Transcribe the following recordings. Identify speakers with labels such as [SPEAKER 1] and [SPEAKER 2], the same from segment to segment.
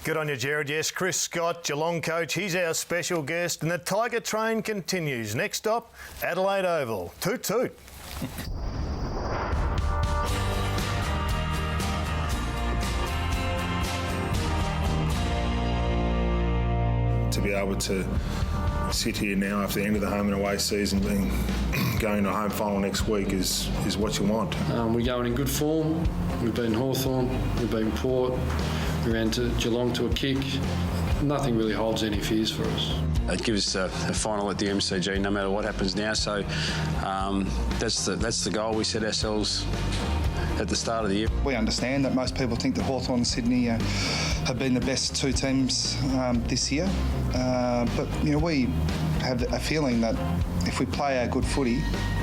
[SPEAKER 1] Good on you, Jared. Yes, Chris Scott, Geelong coach, he's our special guest. And the Tiger train continues. Next stop, Adelaide Oval. Toot toot.
[SPEAKER 2] To be able to sit here now after the end of the home and away season, going to a home final next week is what you want.
[SPEAKER 3] We're going in good form. We've been Hawthorn, we've been Port, we ran to Geelong to a kick. Nothing really holds any fears for us.
[SPEAKER 4] It gives us a final at the MCG no matter what happens now, so that's the goal we set ourselves at the start of the year.
[SPEAKER 5] We understand that most people think that Hawthorn and Sydney have been the best two teams this year, but you know, we have a feeling that if we play our good footy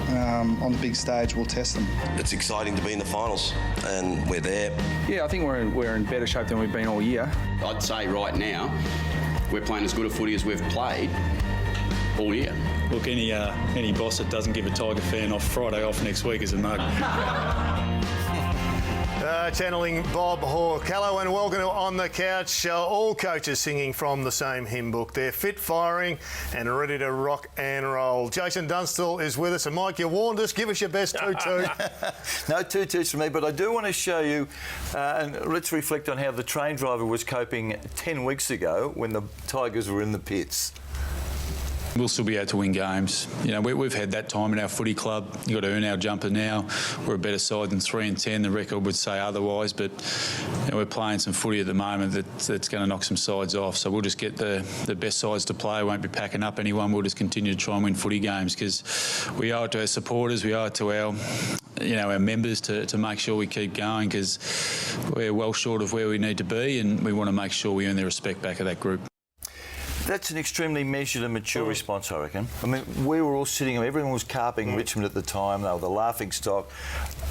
[SPEAKER 5] on the big stage, we'll test them.
[SPEAKER 6] It's exciting to be in the finals, and we're there.
[SPEAKER 7] Yeah, I think we're in better shape than we've been all year.
[SPEAKER 8] I'd say right now we're playing as good a footy as we've played all year.
[SPEAKER 9] Look, any boss that doesn't give a Tiger fan off Friday off next week is a mug.
[SPEAKER 1] Channeling Bob Horcallo, and welcome to On the Couch. All coaches singing from the same hymn book. They're fit, firing and ready to rock and roll. Jason Dunstall is with us, and Mike, you warned us. Give us your best toot-toot.
[SPEAKER 10] No toot-toots from me, but I do want to show you, and let's reflect on how the train driver was coping 10 weeks ago when the Tigers were in the pits.
[SPEAKER 9] We'll still be able to win games. You know, we've had that time in our footy club. You've got to earn our jumper now. We're a better side than 3-10. The record would say otherwise, but you know, we're playing some footy at the moment that's going to knock some sides off. So we'll just get the best sides to play. Won't be packing up anyone. We'll just continue to try and win footy games because we owe it to our supporters. We owe it to our members to make sure we keep going because we're well short of where we need to be, and we want to make sure we earn the respect back of that group.
[SPEAKER 10] That's an extremely measured and mature response, I reckon. I mean, we were all sitting, everyone was carping Richmond at the time. They were the laughing stock.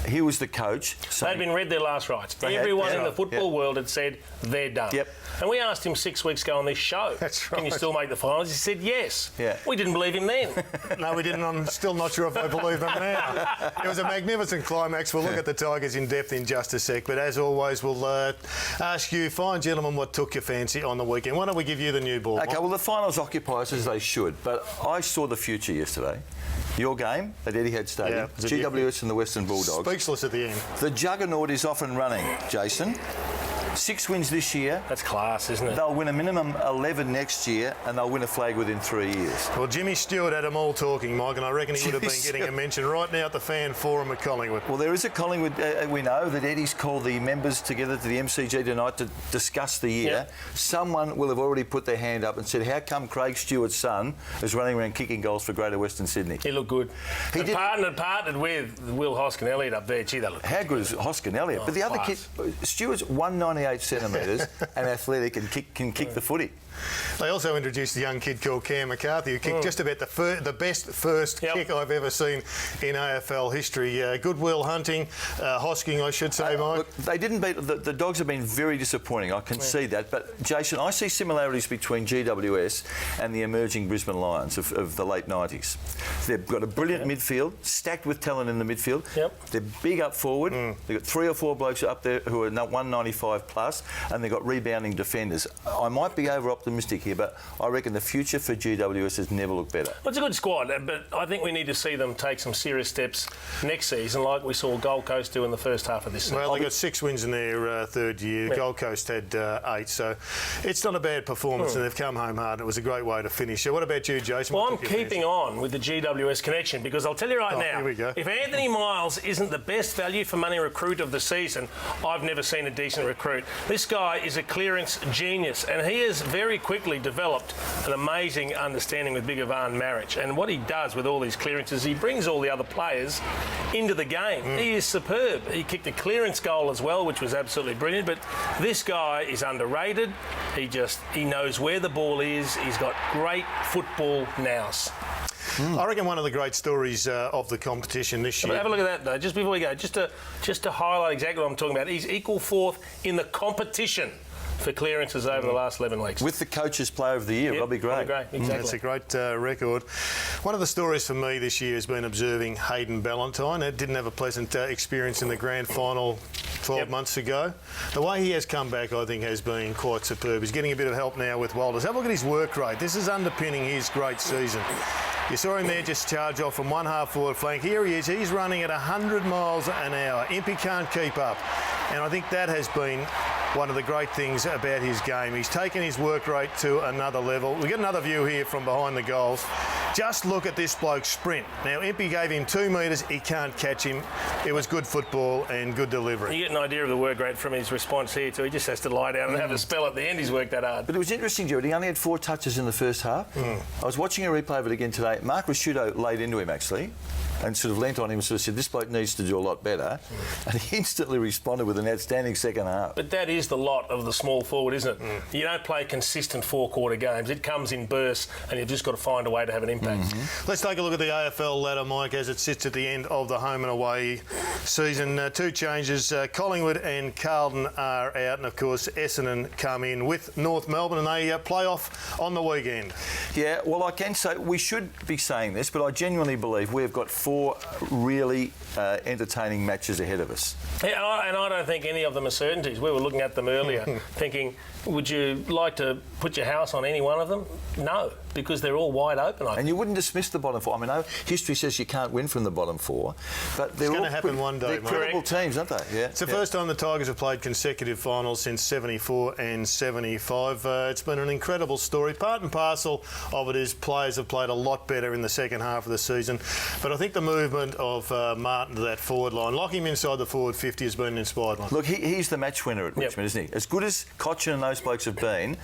[SPEAKER 10] Here was the coach saying...
[SPEAKER 11] They'd been read their last rights. Everyone in the football world had said, they're done.
[SPEAKER 10] Yep.
[SPEAKER 11] And we asked him 6 weeks ago on this show,
[SPEAKER 1] That's right.
[SPEAKER 11] Can you still make the finals? He said yes.
[SPEAKER 10] Yeah.
[SPEAKER 11] We didn't believe him then.
[SPEAKER 1] No, we didn't. I'm still not sure if I believe him now. It was a magnificent climax. We'll look at the Tigers in depth in just a sec. But as always, we'll ask you, fine gentlemen, what took your fancy on the weekend. Why don't we give you the new ball?
[SPEAKER 10] OK, well, the finals occupy us as they should, but I saw the future yesterday. Your game at Etihad Stadium, GWS and the Western Bulldogs.
[SPEAKER 1] Speechless at the end.
[SPEAKER 10] The juggernaut is off and running, Jason. 6 wins this year.
[SPEAKER 11] That's class, isn't it?
[SPEAKER 10] They'll win a minimum 11 next year, and they'll win a flag within 3 years.
[SPEAKER 1] Well, Jimmy Stewart had them all talking, Mike, and I reckon he would have been getting a mention right now at the fan forum at Collingwood.
[SPEAKER 10] Well, there is a Collingwood. We know that Eddie's called the members together to the MCG tonight to discuss the year.
[SPEAKER 11] Yep.
[SPEAKER 10] Someone will have already put their hand up and said, how come Craig Stewart's son is running around kicking goals for Greater Western Sydney?
[SPEAKER 11] He looked good. He partnered with Will Hoskin Elliott up there. Gee, that looked
[SPEAKER 10] How good is Hoskin Elliott?
[SPEAKER 11] Oh,
[SPEAKER 10] but the other kid,
[SPEAKER 11] class.
[SPEAKER 10] Stewart's 198 centimetres and athletic and kick the footy.
[SPEAKER 1] They also introduced a young kid called Cam McCarthy who kicked just about the best first kick I've ever seen in AFL history. Goodwill hunting, Hosking, I should say, Mike.
[SPEAKER 10] Look, they didn't beat... The Dogs have been very disappointing, I can see that. But, Jason, I see similarities between GWS and the emerging Brisbane Lions of the late 90s. They've got a brilliant midfield, stacked with talent in the midfield.
[SPEAKER 11] Yep.
[SPEAKER 10] They're big up forward. They've got 3 or 4 blokes up there who are 195 plus, and they've got rebounding defenders. I might be over-optimistic here, but I reckon the future for GWS has never looked better.
[SPEAKER 11] Well, it's a good squad, but I think we need to see them take some serious steps next season, like we saw Gold Coast do in the first half of this season.
[SPEAKER 1] Well, they got 6 wins in their third year.
[SPEAKER 11] Yeah.
[SPEAKER 1] Gold Coast had 8, so it's not a bad performance, and they've come home hard. It was a great way to finish. So what about you, Jason?
[SPEAKER 11] Well, I'm keeping on with the GWS connection because I'll tell you right now,
[SPEAKER 1] here we go.
[SPEAKER 11] if Anthony Miles isn't the best value for money recruit of the season, I've never seen a decent recruit. This guy is a clearance genius, and he has very quickly developed an amazing understanding with Big Ivan Maric. And what he does with all these clearances, he brings all the other players into the game. He is superb. He kicked a clearance goal as well, which was absolutely brilliant. But this guy is underrated. He knows where the ball is. He's got great football nous.
[SPEAKER 1] I reckon one of the great stories of the competition this year.
[SPEAKER 11] But have a look at that, though. Just before we go, just to highlight exactly what I'm talking about, he's equal 4th in the competition for clearances over the last 11 weeks.
[SPEAKER 10] With the Coach's Player of the Year, Robbie Gray.
[SPEAKER 11] Robbie Gray, exactly.
[SPEAKER 1] That's a great record. One of the stories for me this year has been observing Hayden Ballantyne. It didn't have a pleasant experience in the grand final 12 months ago. The way he has come back, I think, has been quite superb. He's getting a bit of help now with Walters. Have a look at his work rate. This is underpinning his great season. You saw him there just charge off from one half forward flank. Here he is. He's running at 100 miles an hour. Impey can't keep up. And I think that has been one of the great things about his game. He's taken his work rate to another level. We get another view here from behind the goals. Just look at this bloke's sprint. Now, Impey gave him 2 metres. He can't catch him. It was good football and good delivery.
[SPEAKER 11] You get an idea of the work rate from his response here too. He just has to lie down and have a spell at the end. He's worked that hard.
[SPEAKER 10] But it was interesting, Jared. He only had 4 touches in the first half. I was watching a replay of it again today. Mark Rasciuto laid into him, actually, and sort of leant on him and sort of said, this bloke needs to do a lot better. And he instantly responded with an outstanding second half.
[SPEAKER 11] But that is the lot of the small forward, isn't it? You don't play consistent 4-quarter games. It comes in bursts and you've just got to find a way to have an impact.
[SPEAKER 1] Let's take a look at the AFL ladder, Mike, as it sits at the end of the home and away season. 2 changes. Collingwood and Carlton are out, and of course Essendon come in with North Melbourne, and they play off on the weekend.
[SPEAKER 10] Yeah, well, I can say we should be saying this, but I genuinely believe we've got 4 really entertaining matches ahead of us.
[SPEAKER 11] Yeah, and I don't think any of them are certainties. We were looking at them earlier thinking, would you like to put your house on any one of them? No, because they're all wide open.
[SPEAKER 10] And you wouldn't dismiss the bottom 4. I mean, history says you can't win from the bottom 4, but they're
[SPEAKER 1] It's
[SPEAKER 10] all
[SPEAKER 1] going to happen one day,
[SPEAKER 10] they're
[SPEAKER 1] mate.
[SPEAKER 10] credible teams, aren't they? Yeah.
[SPEAKER 1] It's the first time the Tigers have played consecutive finals since 74 and 75. It's been an incredible story. Part and parcel of it is players have played a lot better in the second half of the season. But I think the movement of Martin to that forward line, locking him inside the forward 50, has been an inspired one.
[SPEAKER 10] Look, he's the match winner at Richmond, isn't he? As good as Cochin and those blokes have been,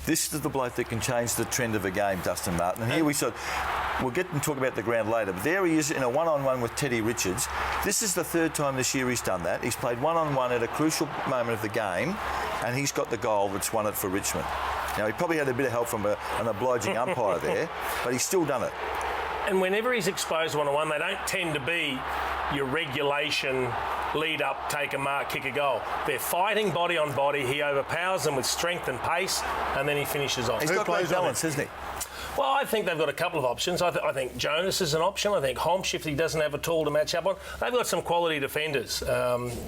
[SPEAKER 10] this is the bloke that can change the trend of a game, Dustin Martin. And here we saw, we'll get and talk about the ground later, but there he is in a one-on-one with Teddy Richards. This is the 3rd time this year he's done that. He's played one-on-one at a crucial moment of the game, and he's got the goal that's won it for Richmond. Now, he probably had a bit of help from an obliging umpire there, but he's still done it.
[SPEAKER 11] And whenever he's exposed one-on-one, they don't tend to be your regulation lead up, take a mark, kick a goal. They're fighting body on body. He overpowers them with strength and pace, and then he finishes off.
[SPEAKER 10] He's got great balance, hasn't he?
[SPEAKER 11] Well, I think they've got a couple of options. I think Jonas is an option. I think Homsch, if he doesn't have a tool to match up on. They've got some quality defenders.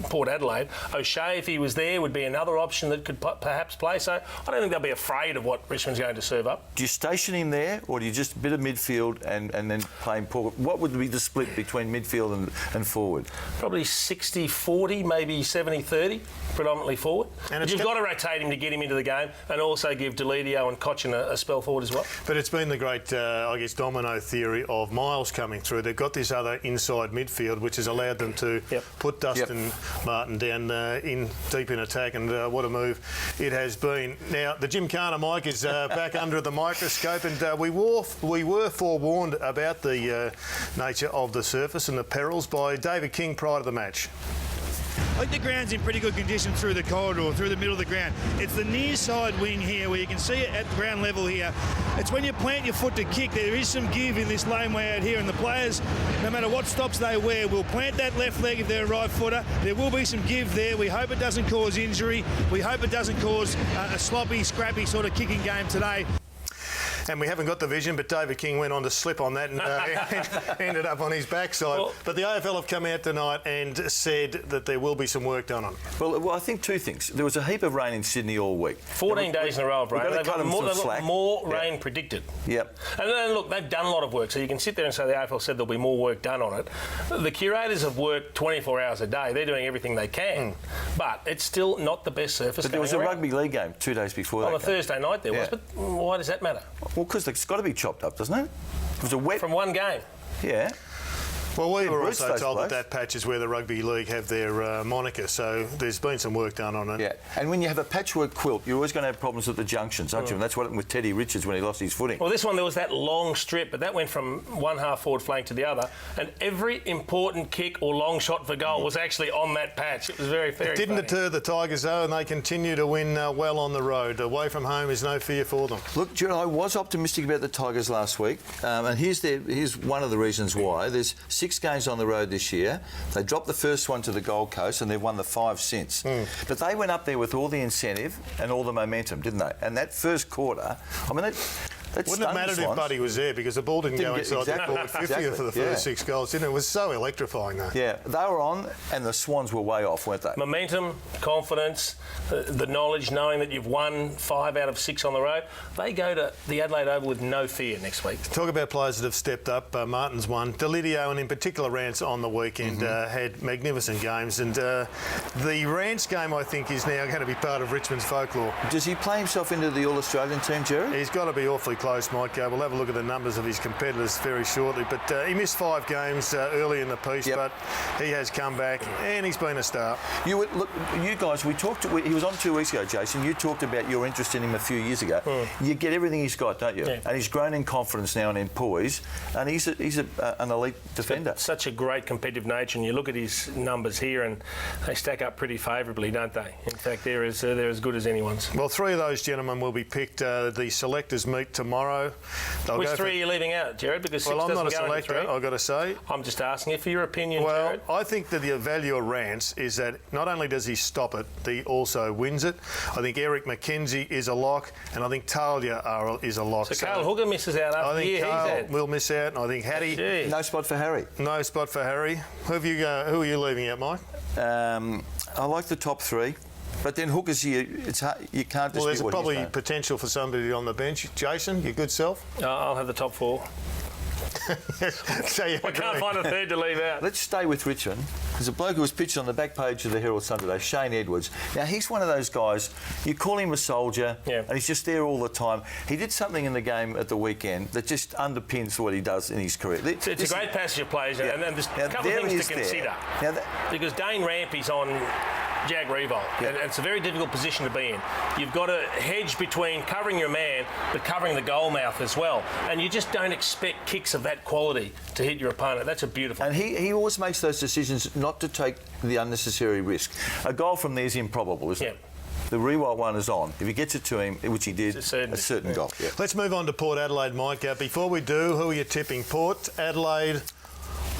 [SPEAKER 11] Port Adelaide. O'Shea, if he was there, would be another option that could perhaps play. So I don't think they'll be afraid of what Richmond's going to serve up.
[SPEAKER 10] Do you station him there, or do you just a bit of midfield and then play him forward? What would be the split between midfield and forward?
[SPEAKER 11] Probably 60-40, maybe 70-30, predominantly forward. And you've got to rotate him to get him into the game, and also give Deledio and Cochin a spell forward as well.
[SPEAKER 1] But it's been the great, I guess, domino theory of Miles coming through. They've got this other inside midfield, which has allowed them to put Dustin Martin down in deep in attack, and what a move it has been. Now, the Gymkhana, Mike, is back under the microscope, and we were forewarned about the nature of the surface and the perils by David King prior to the match.
[SPEAKER 12] I think the ground's in pretty good condition through the corridor, through the middle of the ground. It's the near side wing here where you can see it at the ground level here. It's when you plant your foot to kick, there is some give in this laneway out here, and the players, no matter what stops they wear, will plant that left leg if they're a right footer. There will be some give there. We hope it doesn't cause injury. We hope it doesn't cause a sloppy, scrappy sort of kicking game today.
[SPEAKER 1] And we haven't got the vision, but David King went on to slip on that and ended up on his backside. Well, but the AFL have come out tonight and said that there will be some work done on it.
[SPEAKER 10] Well, I think 2 things. There was a heap of rain in Sydney all week.
[SPEAKER 11] 14 days in a row of rain. They've got more rain predicted.
[SPEAKER 10] Yep.
[SPEAKER 11] And look, they've done a lot of work, so you can sit there and say the AFL said there'll be more work done on it. The curators have worked 24 hours a day. They're doing everything they can. But it's still not the best surface.
[SPEAKER 10] But there was a rugby league game 2 days before that.
[SPEAKER 11] On a Thursday night there was, but why does that matter?
[SPEAKER 10] Well, because it's got to be chopped up, doesn't it? It was a wet...
[SPEAKER 11] From one game.
[SPEAKER 10] Yeah.
[SPEAKER 1] Well, we were also told that patch is where the Rugby League have their moniker, so there's been some work done on it.
[SPEAKER 10] Yeah, and when you have a patchwork quilt, you're always going to have problems at the junctions, aren't you? And that's what happened with Teddy Richards when he lost his footing.
[SPEAKER 11] Well, this one, there was that long strip, but that went from one half forward flank to the other, and every important kick or long shot for goal was actually on that patch. It was very, very
[SPEAKER 1] It didn't
[SPEAKER 11] funny.
[SPEAKER 1] deter the Tigers, though, and they continue to win well on the road. Away from home is no fear for them.
[SPEAKER 10] Look, Gerard, I was optimistic about the Tigers last week, and here's one of the reasons why. There's 6 games on the road this year. They dropped the first one to the Gold Coast, and they've won the 5 since. But they went up there with all the incentive and all the momentum, didn't they? And that first quarter, I mean,
[SPEAKER 1] Wouldn't have mattered if Buddy was there because the ball didn't go inside the forward 50 for the first 6 goals, didn't it? It was so electrifying, though.
[SPEAKER 10] Yeah, they were on, and the Swans were way off, weren't they?
[SPEAKER 11] Momentum, confidence, the knowledge, knowing that you've won 5 out of 6 on the road. They go to the Adelaide Oval with no fear next week.
[SPEAKER 1] Talk about players that have stepped up. Martin's won. Delidio and in particular Rance on the weekend had magnificent games, and the Rance game I think is now going to be part of Richmond's folklore.
[SPEAKER 10] Does he play himself into the All-Australian team, Jerry?
[SPEAKER 1] He's got to be awfully close, Mike. We'll have a look at the numbers of his competitors very shortly, but he missed 5 games early in the piece, but he has come back and he's been a star.
[SPEAKER 10] You guys, we talked. He was on 2 weeks ago, Jason. You talked about your interest in him a few years ago. You get everything he's got, don't you?
[SPEAKER 11] Yeah.
[SPEAKER 10] And he's grown in confidence now and in poise, and he's an elite defender.
[SPEAKER 11] Such a great competitive nature, and you look at his numbers here, and they stack up pretty favourably, don't they? In fact, they're as good as anyone's.
[SPEAKER 1] Well, 3 of those gentlemen will be picked. The selectors meet tomorrow.
[SPEAKER 11] Which 3 are you leaving out, Jared? Because 6
[SPEAKER 1] I'm not a
[SPEAKER 11] doesn't go into
[SPEAKER 1] selector,
[SPEAKER 11] 3.
[SPEAKER 1] I've got to say.
[SPEAKER 11] I'm just asking you for your opinion,
[SPEAKER 1] Well,
[SPEAKER 11] Jared.
[SPEAKER 1] I think that the value of Rance is that not only does he stop it, he also wins it. I think Eric McKenzie is a lock, and I think Talia is a lock.
[SPEAKER 11] So Carl Hooker misses out after
[SPEAKER 1] I
[SPEAKER 11] the
[SPEAKER 1] think
[SPEAKER 11] year
[SPEAKER 1] Carl
[SPEAKER 11] he's had.
[SPEAKER 1] will miss out, and I think Hattie.
[SPEAKER 10] No spot for Harry.
[SPEAKER 1] No spot for Harry. Who are you leaving out, Mike?
[SPEAKER 10] I like the top 3. But then Hooker's here, it's hard, you can't dispute
[SPEAKER 1] Well, there's
[SPEAKER 10] what
[SPEAKER 1] probably
[SPEAKER 10] he's done.
[SPEAKER 1] potential for somebody on the bench. Jason, your good self?
[SPEAKER 11] I'll have the top 4.
[SPEAKER 1] So you
[SPEAKER 11] I can't find a third to leave out.
[SPEAKER 10] Let's stay with Richmond. There's a bloke who was pitched on the back page of the Herald Sun today, Shane Edwards. Now, he's one of those guys, you call him a soldier, and he's just there all the time. He did something in the game at the weekend that just underpins what he does in his career.
[SPEAKER 11] It's a great passage of plays, and there's a couple of things to consider. Because Dane Rampy's on Jag Revolt, and it's a very difficult position to be in. You've got to hedge between covering your man but covering the goal mouth as well, and you just don't expect kicks of that quality to hit your opponent. That's a beautiful.
[SPEAKER 10] And he always makes those decisions not to take the unnecessary risk. A goal from there is improbable, isn't it? The Rewalt one is on. If he gets it to him, which he did, a certain goal. Yeah.
[SPEAKER 1] Let's move on to Port Adelaide, Mike. Before we do, who are you tipping? Port Adelaide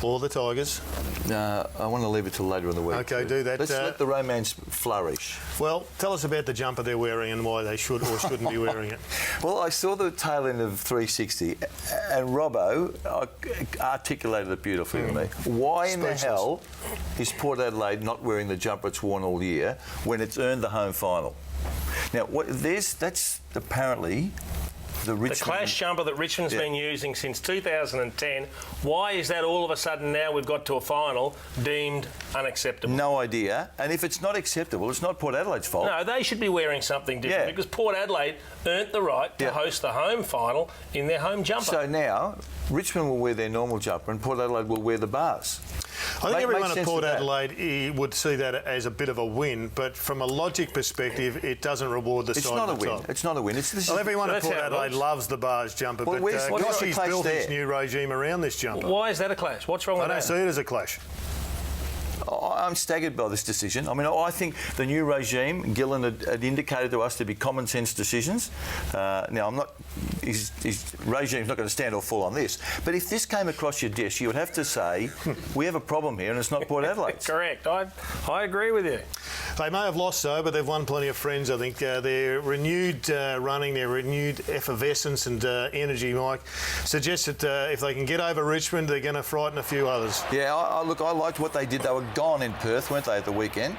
[SPEAKER 1] or the Tigers?
[SPEAKER 10] I want to leave it till later in the week.
[SPEAKER 1] Okay, do that.
[SPEAKER 10] Let's let the romance flourish.
[SPEAKER 1] Well, tell us about the jumper they're wearing and why they should or shouldn't be wearing it.
[SPEAKER 10] Well, I saw the tail end of 360, and Robbo articulated it beautifully to me. Why in the hell is Port Adelaide not wearing the jumper it's worn all year when it's earned the home final? Now, that's apparently the
[SPEAKER 11] clash jumper that Richmond's been using since 2010. Why is that all of a sudden now we've got to a final deemed unacceptable?
[SPEAKER 10] No idea. And if it's not acceptable, it's not Port Adelaide's fault.
[SPEAKER 11] No, they should be wearing something different because Port Adelaide earned the right to host the home final in their home jumper.
[SPEAKER 10] So now Richmond will wear their normal jumper and Port Adelaide will wear the bars.
[SPEAKER 1] I think everyone at Port Adelaide would see that as a bit of a win, but from a logic perspective, it doesn't reward the side at the top.
[SPEAKER 10] It's not a win.
[SPEAKER 1] Well, everyone at Port Adelaide loves the bars jumper, but Goshy's built his new regime around this jumper.
[SPEAKER 11] Why is that a clash? What's wrong with that?
[SPEAKER 1] I don't see it as a clash.
[SPEAKER 10] I'm staggered by this decision. I mean, I think the new regime, Gillen had indicated to us to be common sense decisions. Now, his regime's not going to stand or fall on this. But if this came across your desk, you would have to say, we have a problem here and it's not Port Adelaide.
[SPEAKER 11] Correct. I agree with you.
[SPEAKER 1] They may have lost, though, but they've won plenty of friends, I think. Their renewed running, their renewed effervescence and energy, Mike, suggests that if they can get over Richmond, they're going to frighten a few others.
[SPEAKER 10] Yeah, I liked what they did. They were gone in Perth, weren't they, at the weekend?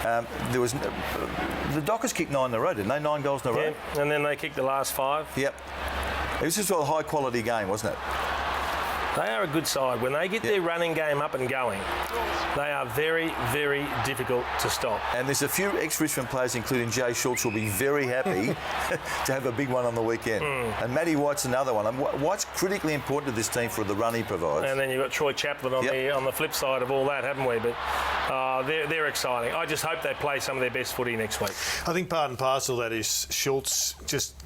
[SPEAKER 10] The Dockers kicked 9 in a row, didn't they? 9 goals in a row.
[SPEAKER 11] Yeah, and then they kicked the last 5.
[SPEAKER 10] Yep. It was just a high-quality game, wasn't it?
[SPEAKER 11] They are a good side. When they get their running game up and going, they are very, very difficult to stop.
[SPEAKER 10] And there's a few ex-Richmond players, including Jay Schultz, will be very happy to have a big one on the weekend. And Matty White's another one. White's critically important to this team for the run he provides.
[SPEAKER 11] And then you've got Troy Chaplin on the flip side of all that, haven't we? But they're exciting. I just hope they play some of their best footy next week.
[SPEAKER 1] I think part and parcel that is Schultz just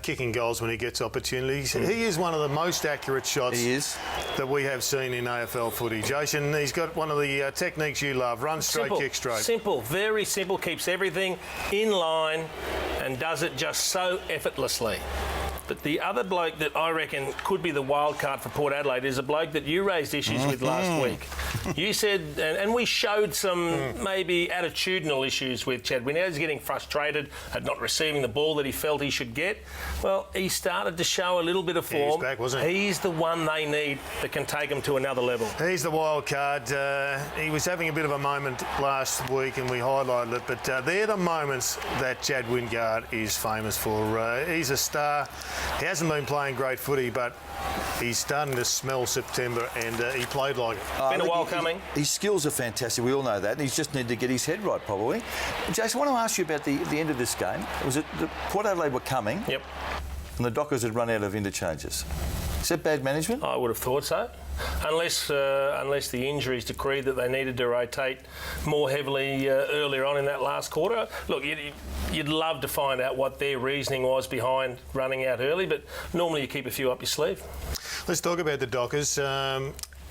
[SPEAKER 1] kicking goals when he gets opportunities. He is one of the most accurate shots that we have seen in AFL footy. Jason, he's got one of the techniques you love. Run straight, kick straight.
[SPEAKER 11] Simple, very simple. Keeps everything in line and does it just so effortlessly. But the other bloke that I reckon could be the wild card for Port Adelaide is a bloke that you raised issues with last week. You said, and we showed some maybe attitudinal issues with Chad. When he was getting frustrated at not receiving the ball that he felt he should get, well, he started to show a little bit of form.
[SPEAKER 1] He's back, wasn't he?
[SPEAKER 11] He's the one they need that can take them to another level.
[SPEAKER 1] He's the wild card. He was having a bit of a moment last week and we highlighted it, but they're the moments that Chad Wingard is famous for. He's a star. He hasn't been playing great footy, but he's starting to smell September and he played like it.
[SPEAKER 11] Been a while coming.
[SPEAKER 10] His skills are fantastic, we all know that, and he's just need to get his head right probably. Jason, I want to ask you about the end of this game. Was it the Port Adelaide were coming?
[SPEAKER 11] Yep.
[SPEAKER 10] And the Dockers had run out of interchanges. Is that bad management?
[SPEAKER 11] I would have thought so. Unless the injuries decreed that they needed to rotate more heavily earlier on in that last quarter. Look, you'd love to find out what their reasoning was behind running out early, but normally you keep a few up your sleeve.
[SPEAKER 1] Let's talk about the Dockers.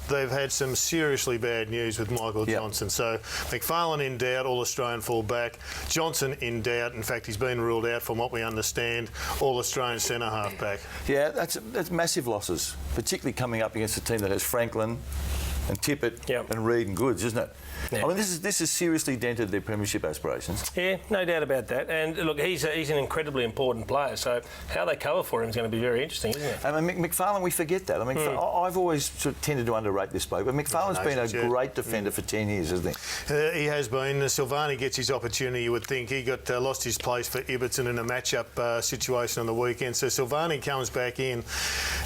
[SPEAKER 1] They've had some seriously bad news with Michael Johnson. So McFarlane in doubt, All-Australian full-back. Johnson in doubt. In fact, he's been ruled out from what we understand. All-Australian centre half-back.
[SPEAKER 10] Yeah, that's massive losses, particularly coming up against a team that has Franklin and Tippett and Reid and Goods, isn't it?
[SPEAKER 11] Yeah.
[SPEAKER 10] I mean, this has seriously dented their premiership aspirations.
[SPEAKER 11] Yeah, no doubt about that. And look, he's an incredibly important player, so how they cover for him is going to be very interesting, isn't it?
[SPEAKER 10] I mean, McFarlane, we forget that. I mean, I've always sort of tended to underrate this bloke, but McFarlane's been a great defender for 10 years, hasn't he?
[SPEAKER 1] He has been. Silvani gets his opportunity, you would think. He got lost his place for Ibbotson in a match-up situation on the weekend. So Silvani comes back in,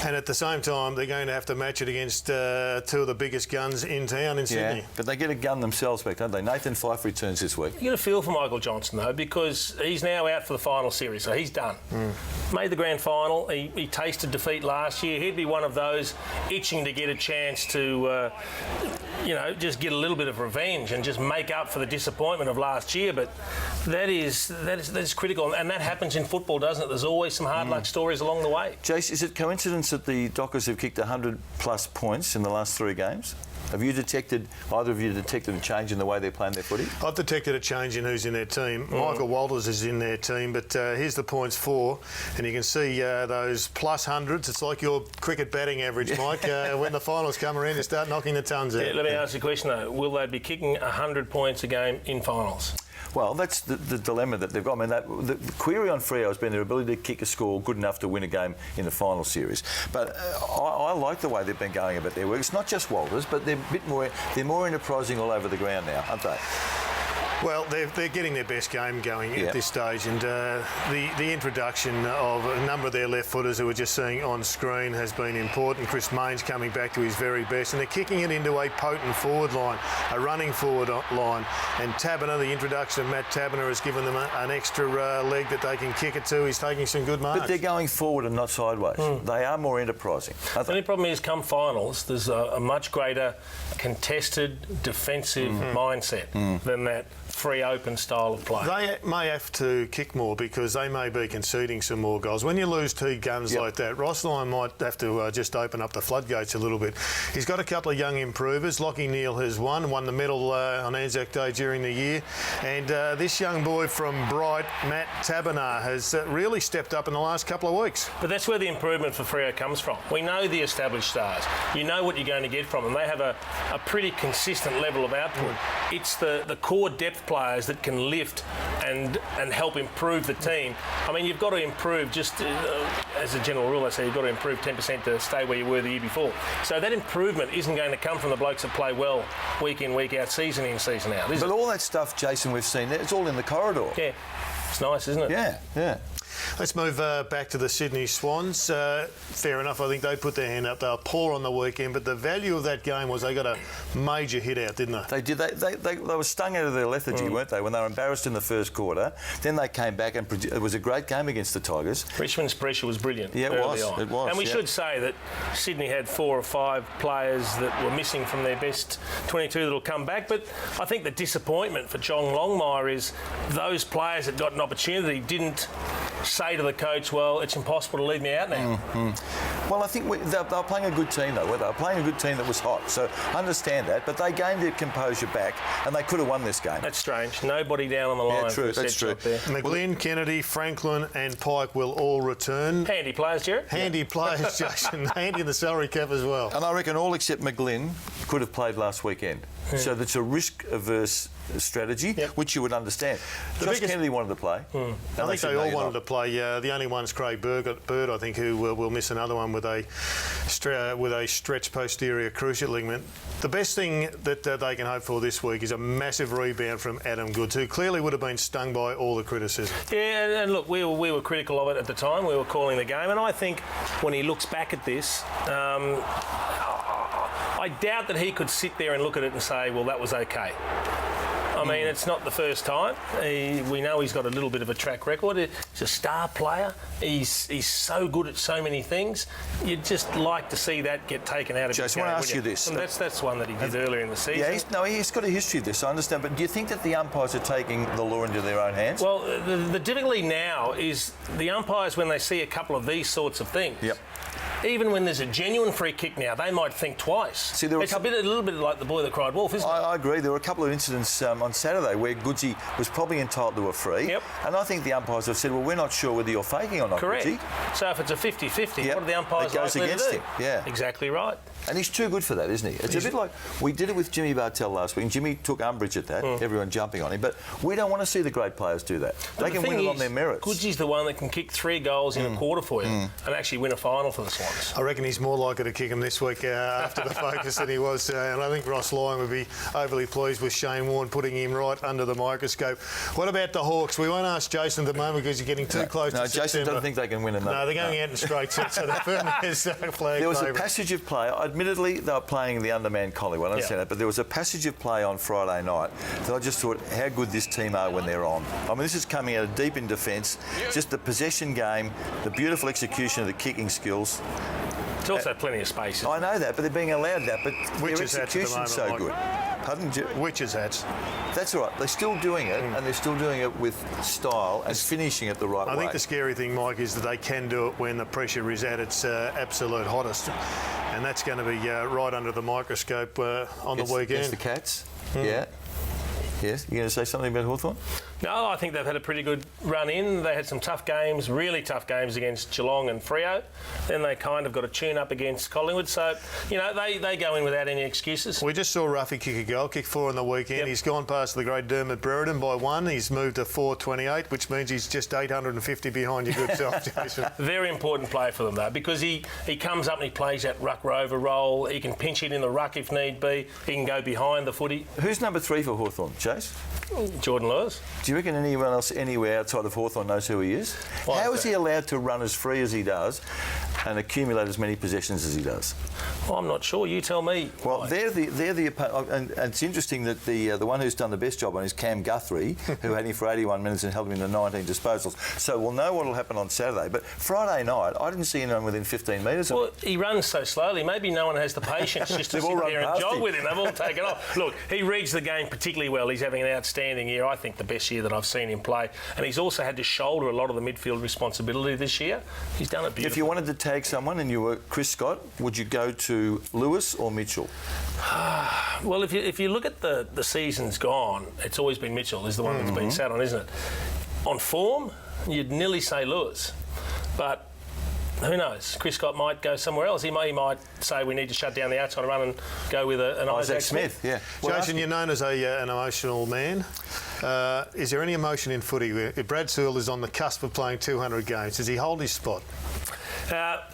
[SPEAKER 1] and at the same time, they're going to have to match it against two of the biggest guns in town in Sydney.
[SPEAKER 10] But they get a gun themselves back, don't they? Nathan Fyfe returns this week.
[SPEAKER 11] You get a feel for Michael Johnson, though, because he's now out for the final series, so he's done. Made the grand final. He tasted defeat last year. He'd be one of those itching to get a chance to, just get a little bit of revenge and just make up for the disappointment of last year. But that is critical, and that happens in football, doesn't it? There's always some hard luck stories along the way.
[SPEAKER 10] Jace, is it coincidence that the Dockers have kicked 100+ points in the last 3 games? Have you detected, either of you detected a change in the way they're playing their footy?
[SPEAKER 1] I've detected a change in who's in their team. Michael Walters is in their team, but here's the points for, and you can see those plus hundreds. It's like your cricket batting average, Mike. When the finals come around, you start knocking the tons out.
[SPEAKER 11] Yeah, let me ask you a question, though. Will they be kicking 100 points a game in finals?
[SPEAKER 10] Well, that's the dilemma that they've got. I mean, the query on Freo has been their ability to kick a score good enough to win a game in the final series. But I like the way they've been going about their work. It's not just Walters, but they're more enterprising all over the ground now, aren't they?
[SPEAKER 1] Well, they're getting their best game going at this stage, and the introduction of a number of their left-footers who we're just seeing on screen has been important. Chris Mayne's coming back to his very best, and they're kicking it into a potent forward line, a running forward line. And Taberner, the introduction of Matt Taberner has given them an extra leg that they can kick it to. He's taking some good marks.
[SPEAKER 10] But they're going forward and not sideways. They are more enterprising.
[SPEAKER 11] The only problem is, come finals, there's a much greater contested defensive mindset than that free open style of play.
[SPEAKER 1] They may have to kick more because they may be conceding some more goals. When you lose 2 guns like that, Rossline might have to just open up the floodgates a little bit. He's got a couple of young improvers. Lockie Neal has won the medal on Anzac Day during the year. And this young boy from Bright, Matt Taberner, has really stepped up in the last couple of weeks.
[SPEAKER 11] But that's where the improvement for Freo comes from. We know the established stars. You know what you're going to get from them. They have a pretty consistent level of output. It's the core depth players that can lift and help improve the team. I mean, you've got to improve just as a general rule. I say you've got to improve 10% to stay where you were the year before. So that improvement isn't going to come from the blokes that play well week in, week out, season in, season out.
[SPEAKER 10] But all that stuff, Jason, we've seen, it's all in the corridor.
[SPEAKER 11] Yeah, it's nice, isn't it?
[SPEAKER 10] Yeah.
[SPEAKER 1] Let's move back to the Sydney Swans. Fair enough, I think they put their hand up. They were poor on the weekend, but the value of that game was they got a major hit out, didn't they?
[SPEAKER 10] They did. They were stung out of their lethargy, weren't they, when they were embarrassed in the first quarter. Then they came back and it was a great game against the Tigers.
[SPEAKER 11] Richmond's pressure was brilliant.
[SPEAKER 10] Yeah, it was.
[SPEAKER 11] And we should say that Sydney had 4 or 5 players that were missing from their best 22 that will come back. But I think the disappointment for John Longmire is those players that got an opportunity didn't say to the coach, well, it's impossible to leave me out now.
[SPEAKER 10] Well, I think they're playing a good team, though. They were playing a good team that was hot, so I understand that. But they gained their composure back, and they could have won this game.
[SPEAKER 11] That's strange. Nobody down on the line.
[SPEAKER 10] Yeah, true. That's true.
[SPEAKER 1] McGlynn, Kennedy, Franklin and Pike will all return.
[SPEAKER 11] Handy players, Jared.
[SPEAKER 1] Handy players, Jason. Handy in the salary cap as well.
[SPEAKER 10] And I reckon all except McGlynn could have played last weekend. So that's a risk-averse strategy, which you would understand. Josh Kennedy wanted to play.
[SPEAKER 1] I think they all wanted to play. The only one's Craig Bird, I think, who will miss another one with a stretched posterior cruciate ligament. The best thing that they can hope for this week is a massive rebound from Adam Goods, who clearly would have been stung by all the criticism.
[SPEAKER 11] Yeah, and look, we were critical of it at the time. We were calling the game, and I think when he looks back at this, I doubt that he could sit there and look at it and say, well, that was okay. I mean, it's not the first time. We know he's got a little bit of a track record. He's a star player. He's so good at so many things. You'd just like to see that get taken out of his game.
[SPEAKER 10] I want to ask you this.
[SPEAKER 11] And that's one that he did earlier in the season.
[SPEAKER 10] Yeah, he's got a history of this, I understand. But do you think that the umpires are taking the law into their own hands?
[SPEAKER 11] Well, the difficulty now is the umpires, when they see a couple of these sorts of things, even when there's a genuine free kick now, they might think twice. See, it's a little bit like the boy that cried wolf, isn't it?
[SPEAKER 10] I agree. There were a couple of incidents on Saturday where Goodsy was probably entitled to a free. And I think the umpires have said, well, we're not sure whether you're faking or not,
[SPEAKER 11] Correct.
[SPEAKER 10] Goodsy.
[SPEAKER 11] So if it's a 50-50, what are the umpires
[SPEAKER 10] it goes
[SPEAKER 11] likely
[SPEAKER 10] against
[SPEAKER 11] to do?
[SPEAKER 10] him. Yeah.
[SPEAKER 11] Exactly right.
[SPEAKER 10] And he's too good for that, isn't he? It's a bit like we did it with Jimmy Bartell last week, and Jimmy took umbrage at that, everyone jumping on him. But we don't want to see the great players do that. They can win it on their merits.
[SPEAKER 11] Goodsy's the one that can kick 3 goals in a quarter for you and actually win a final for the Swans.
[SPEAKER 1] I reckon he's more likely to kick him this week after the focus than he was. And I think Ross Lyon would be overly pleased with Shane Warne putting him right under the microscope. What about the Hawks? We won't ask Jason at the moment because you're getting too close to September.
[SPEAKER 10] Jason doesn't think they can win another.
[SPEAKER 1] No, they're going out in straight sets, so they're firmly as flag
[SPEAKER 10] There was
[SPEAKER 1] favourites.
[SPEAKER 10] a passage of play. Admittedly, they were playing the undermanned Collingwood. I understand that, but there was a passage of play on Friday night that I just thought how good this team are when they're on. I mean, this is coming out of deep in defence, just the possession game, the beautiful execution of the kicking skills.
[SPEAKER 11] It's also plenty of space.
[SPEAKER 10] I know that, but they're being allowed that. But their execution's so good. Pardon?
[SPEAKER 1] Witches hats.
[SPEAKER 10] That's all right. They're still doing it, and they're still doing it with style and finishing it the right way.
[SPEAKER 1] I think the scary thing, Mike, is that they can do it when the pressure is at its absolute hottest. And that's going to be right under the microscope on the weekend.
[SPEAKER 10] Against the Cats? Yeah. Yes. You going to say something about Hawthorn?
[SPEAKER 11] No, I think they've had a pretty good run in. They had some tough games, really tough games against Geelong and Freo. Then they kind of got a tune up against Collingwood. So, you know, they go in without any excuses.
[SPEAKER 1] We just saw Ruffy kick a goal, kick 4 on the weekend. He's gone past the great Dermot Brereton by 1. He's moved to 428, which means he's just 850 behind your good self, Jason.
[SPEAKER 11] Very important play for them, though, because he comes up and he plays that ruck rover role. He can pinch it in the ruck if need be. He can go behind the footy.
[SPEAKER 10] Who's number 3 for Hawthorn, Chase?
[SPEAKER 11] Jordan Lewis.
[SPEAKER 10] Do you reckon anyone else anywhere outside of Hawthorn knows who he is? How is he allowed to run as free as he does and accumulate as many possessions as he does?
[SPEAKER 11] Well, I'm not sure. You tell me.
[SPEAKER 10] Well, they're the and it's interesting that the one who's done the best job on is Cam Guthrie, who had him for 81 minutes and held him to 19 disposals. So we'll know what will happen on Saturday. But Friday night, I didn't see anyone within 15 metres.
[SPEAKER 11] Well, he runs so slowly. Maybe no one has the patience just to sit there and jog with him. They've all taken off. Look, he reads the game particularly well. He's having an outstanding year. I think the best year that I've seen him play. And he's also had to shoulder a lot of the midfield responsibility this year. He's done it beautifully.
[SPEAKER 10] If you wanted to tag someone and you were Chris Scott, would you go to Lewis or Mitchell?
[SPEAKER 11] Well, if you look at the season's gone, it's always been Mitchell is the one that's been sat on, isn't it? On form, you'd nearly say Lewis. But who knows? Chris Scott might go somewhere else. He might say we need to shut down the outside run and go with an Isaac Smith.
[SPEAKER 10] Yeah.
[SPEAKER 1] Well, Jason, you're known as an emotional man. Is there any emotion in footy? If Brad Sewell is on the cusp of playing 200 games, does he hold his spot?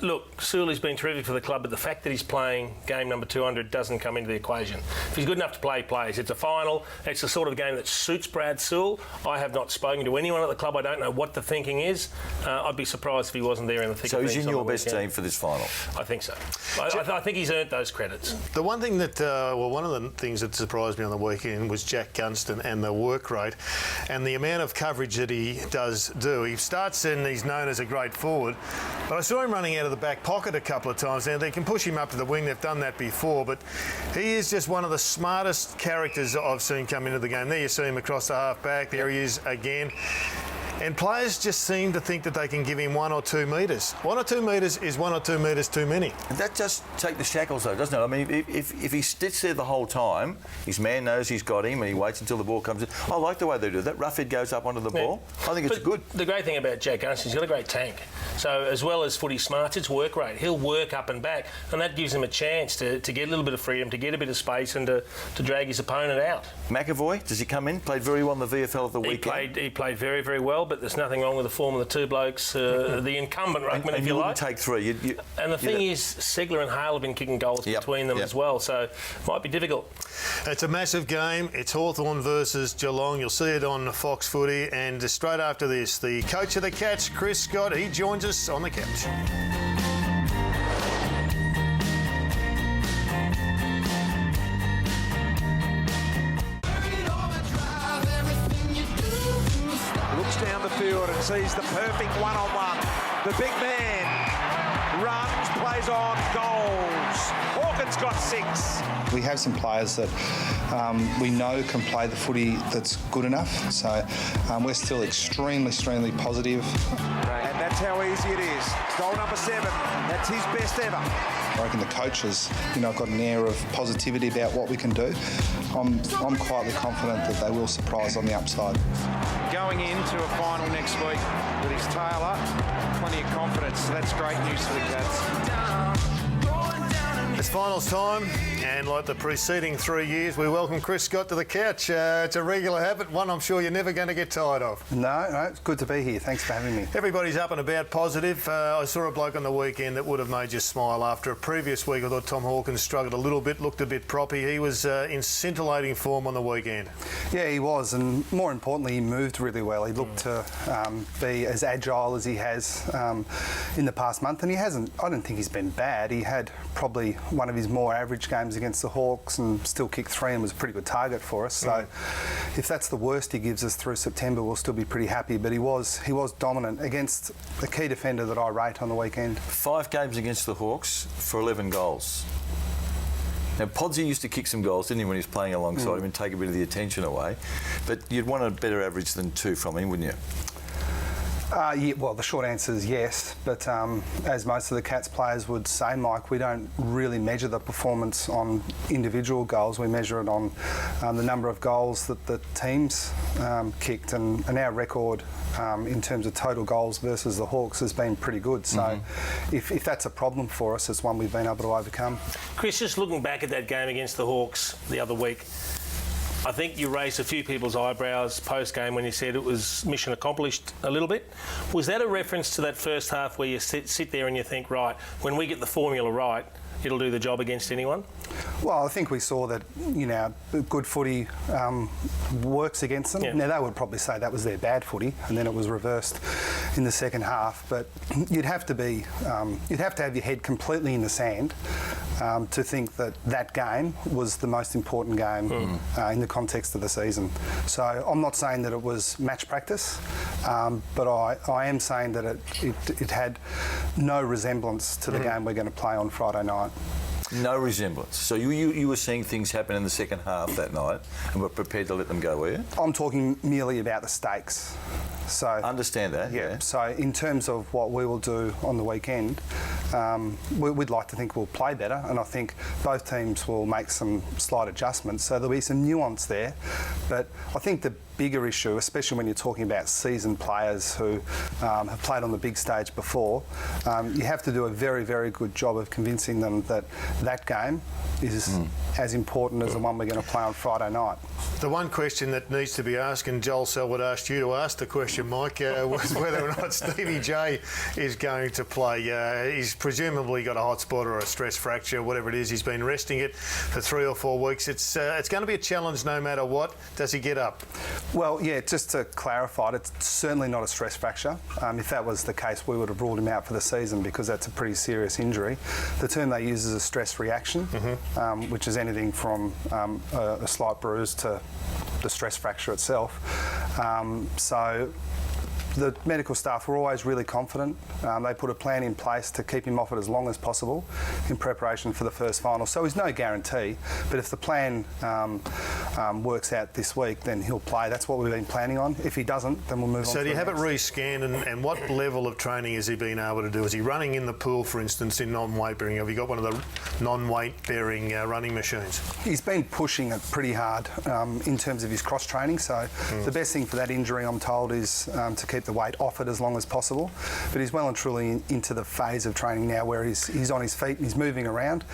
[SPEAKER 11] Look, Sewell's been terrific for the club, but the fact that he's playing game number 200 doesn't come into the equation. If he's good enough to play, he plays. It's a final. It's the sort of game that suits Brad Sewell. I have not spoken to anyone at the club. I don't know what the thinking is. I'd be surprised if he wasn't there in the thick of things.
[SPEAKER 10] So he's in your best team for this final?
[SPEAKER 11] I think so. I think he's earned those credits.
[SPEAKER 1] The one thing that, one of the things that surprised me on the weekend was Jack Gunston and the work rate and the amount of coverage that he does do. He starts and he's known as a great forward, but I saw him running out of the back pocket a couple of times. Now, they can push him up to the wing. They've done that before, but he is just one of the smartest characters I've seen come into the game. There you see him across the half back. There he is again. And players just seem to think that they can give him 1 or 2 metres. 1 or 2 metres is 1 or 2 metres too many.
[SPEAKER 10] That just take the shackles, though, doesn't it? I mean, if he sits there the whole time, his man knows he's got him and he waits until the ball comes in. I like the way they do that. Roughhead goes up onto the ball. I think it's good.
[SPEAKER 11] The great thing about Jack Gunston, he's got a great tank. So as well as footy smarts, it's work rate. He'll work up and back, and that gives him a chance to get a little bit of freedom, to get a bit of space and to drag his opponent out.
[SPEAKER 10] McAvoy, does he come in? Played very well in the VFL of the weekend.
[SPEAKER 11] He played very, very well, but there's nothing wrong with the form of the two blokes, the incumbent ruckman, if you like.
[SPEAKER 10] Wouldn't take 3.
[SPEAKER 11] And the thing is, Segler and Hale have been kicking goals between them as well, so it might be difficult.
[SPEAKER 1] It's a massive game. It's Hawthorn versus Geelong. You'll see it on Fox Footy. And straight after this, the coach of the Cats, Chris Scott, he joins us on the couch.
[SPEAKER 13] Looks down the field and sees the perfect one-on-one. The big man runs, plays on, goals. Hawkins got 6.
[SPEAKER 5] We have some players that we know can play the footy that's good enough. So we're still extremely positive.
[SPEAKER 13] And that's how easy it is. Goal number 7. That's his best ever.
[SPEAKER 5] I reckon the coaches, have got an air of positivity about what we can do. I'm quietly confident that they will surprise on the upside.
[SPEAKER 13] Going into a final next week with his tail up, plenty of confidence. So that's great news for the Cats.
[SPEAKER 1] It's finals time, and like the preceding 3 years, we welcome Chris Scott to the couch. It's a regular habit, one I'm sure you're never going to get tired of.
[SPEAKER 5] No, it's good to be here. Thanks for having me.
[SPEAKER 1] Everybody's up and about positive. I saw a bloke on the weekend that would have made you smile. After a previous week, I thought Tom Hawkins struggled a little bit, looked a bit proppy. He was in scintillating form on the weekend.
[SPEAKER 5] Yeah, he was, and more importantly, he moved really well. He looked to be as agile as he has in the past month, and he hasn't. I don't think he's been bad. He had probably one of his more average games against the Hawks and still kicked 3 and was a pretty good target for us. So if that's the worst he gives us through September, we'll still be pretty happy. But he was dominant against a key defender that I rate on the weekend.
[SPEAKER 10] 5 games against the Hawks for 11 goals. Now, Podsy used to kick some goals, didn't he, when he was playing alongside him and take a bit of the attention away. But you'd want a better average than 2 from him, wouldn't you?
[SPEAKER 5] Yeah, well, the short answer is yes, but as most of the Cats players would say, Mike, we don't really measure the performance on individual goals. We measure it on the number of goals that the teams kicked, and our record in terms of total goals versus the Hawks has been pretty good. So if that's a problem for us, it's one we've been able to overcome.
[SPEAKER 11] Chris, just looking back at that game against the Hawks the other week, I think you raised a few people's eyebrows post-game when you said it was mission accomplished a little bit. Was that a reference to that first half where you sit there and you think, right, when we get the formula right, it'll do the job against anyone?
[SPEAKER 5] Well, I think we saw that, good footy works against them.
[SPEAKER 11] Yeah.
[SPEAKER 5] Now, they would probably say that was their bad footy, and then it was reversed in the second half. But you'd have to have your head completely in the sand to think that game was the most important game in the context of the season. So I'm not saying that it was match practice, but I am saying that it had no resemblance to the game we're going to play on Friday night.
[SPEAKER 10] No resemblance. So you were seeing things happen in the second half that night and were prepared to let them go, were you?
[SPEAKER 5] I'm talking merely about the stakes. So
[SPEAKER 10] understand that. Yeah.
[SPEAKER 5] So in terms of what we will do on the weekend, we'd like to think we'll play better, and I think both teams will make some slight adjustments. So there'll be some nuance there, but I think the bigger issue, especially when you're talking about seasoned players who have played on the big stage before, you have to do a very, very good job of convincing them that that game is as important as the one we're going to play on Friday night.
[SPEAKER 1] The one question that needs to be asked, and Joel Selwood asked you to ask the question, Mike, was whether or not Stevie J is going to play. He's presumably got a hot spot or a stress fracture, whatever it is. He's been resting it for 3 or 4 weeks. It's going to be a challenge no matter what. Does he get up?
[SPEAKER 5] Well, yeah, just to clarify, it's certainly not a stress fracture. If that was the case, we would have ruled him out for the season because that's a pretty serious injury. The term they use is a stress reaction, which is anything from a slight bruise to the stress fracture itself. So the medical staff were always really confident. They put a plan in place to keep him off it as long as possible in preparation for the first final. So he's no guarantee, but if the plan works out this week, then he'll play. That's what we've been planning on. If he doesn't, then we'll move on.
[SPEAKER 1] So
[SPEAKER 5] to
[SPEAKER 1] do you
[SPEAKER 5] the
[SPEAKER 1] have it
[SPEAKER 5] next.
[SPEAKER 1] re-scanned, and what level of training has he been able to do? Is he running in the pool, for instance, in non-weight bearing? Have you got one of the non-weight bearing running machines?
[SPEAKER 5] He's been pushing it pretty hard in terms of his cross training. So the best thing for that injury, I'm told, is to keep the weight off it as long as possible. But he's well and truly into the phase of training now where he's on his feet and he's moving around,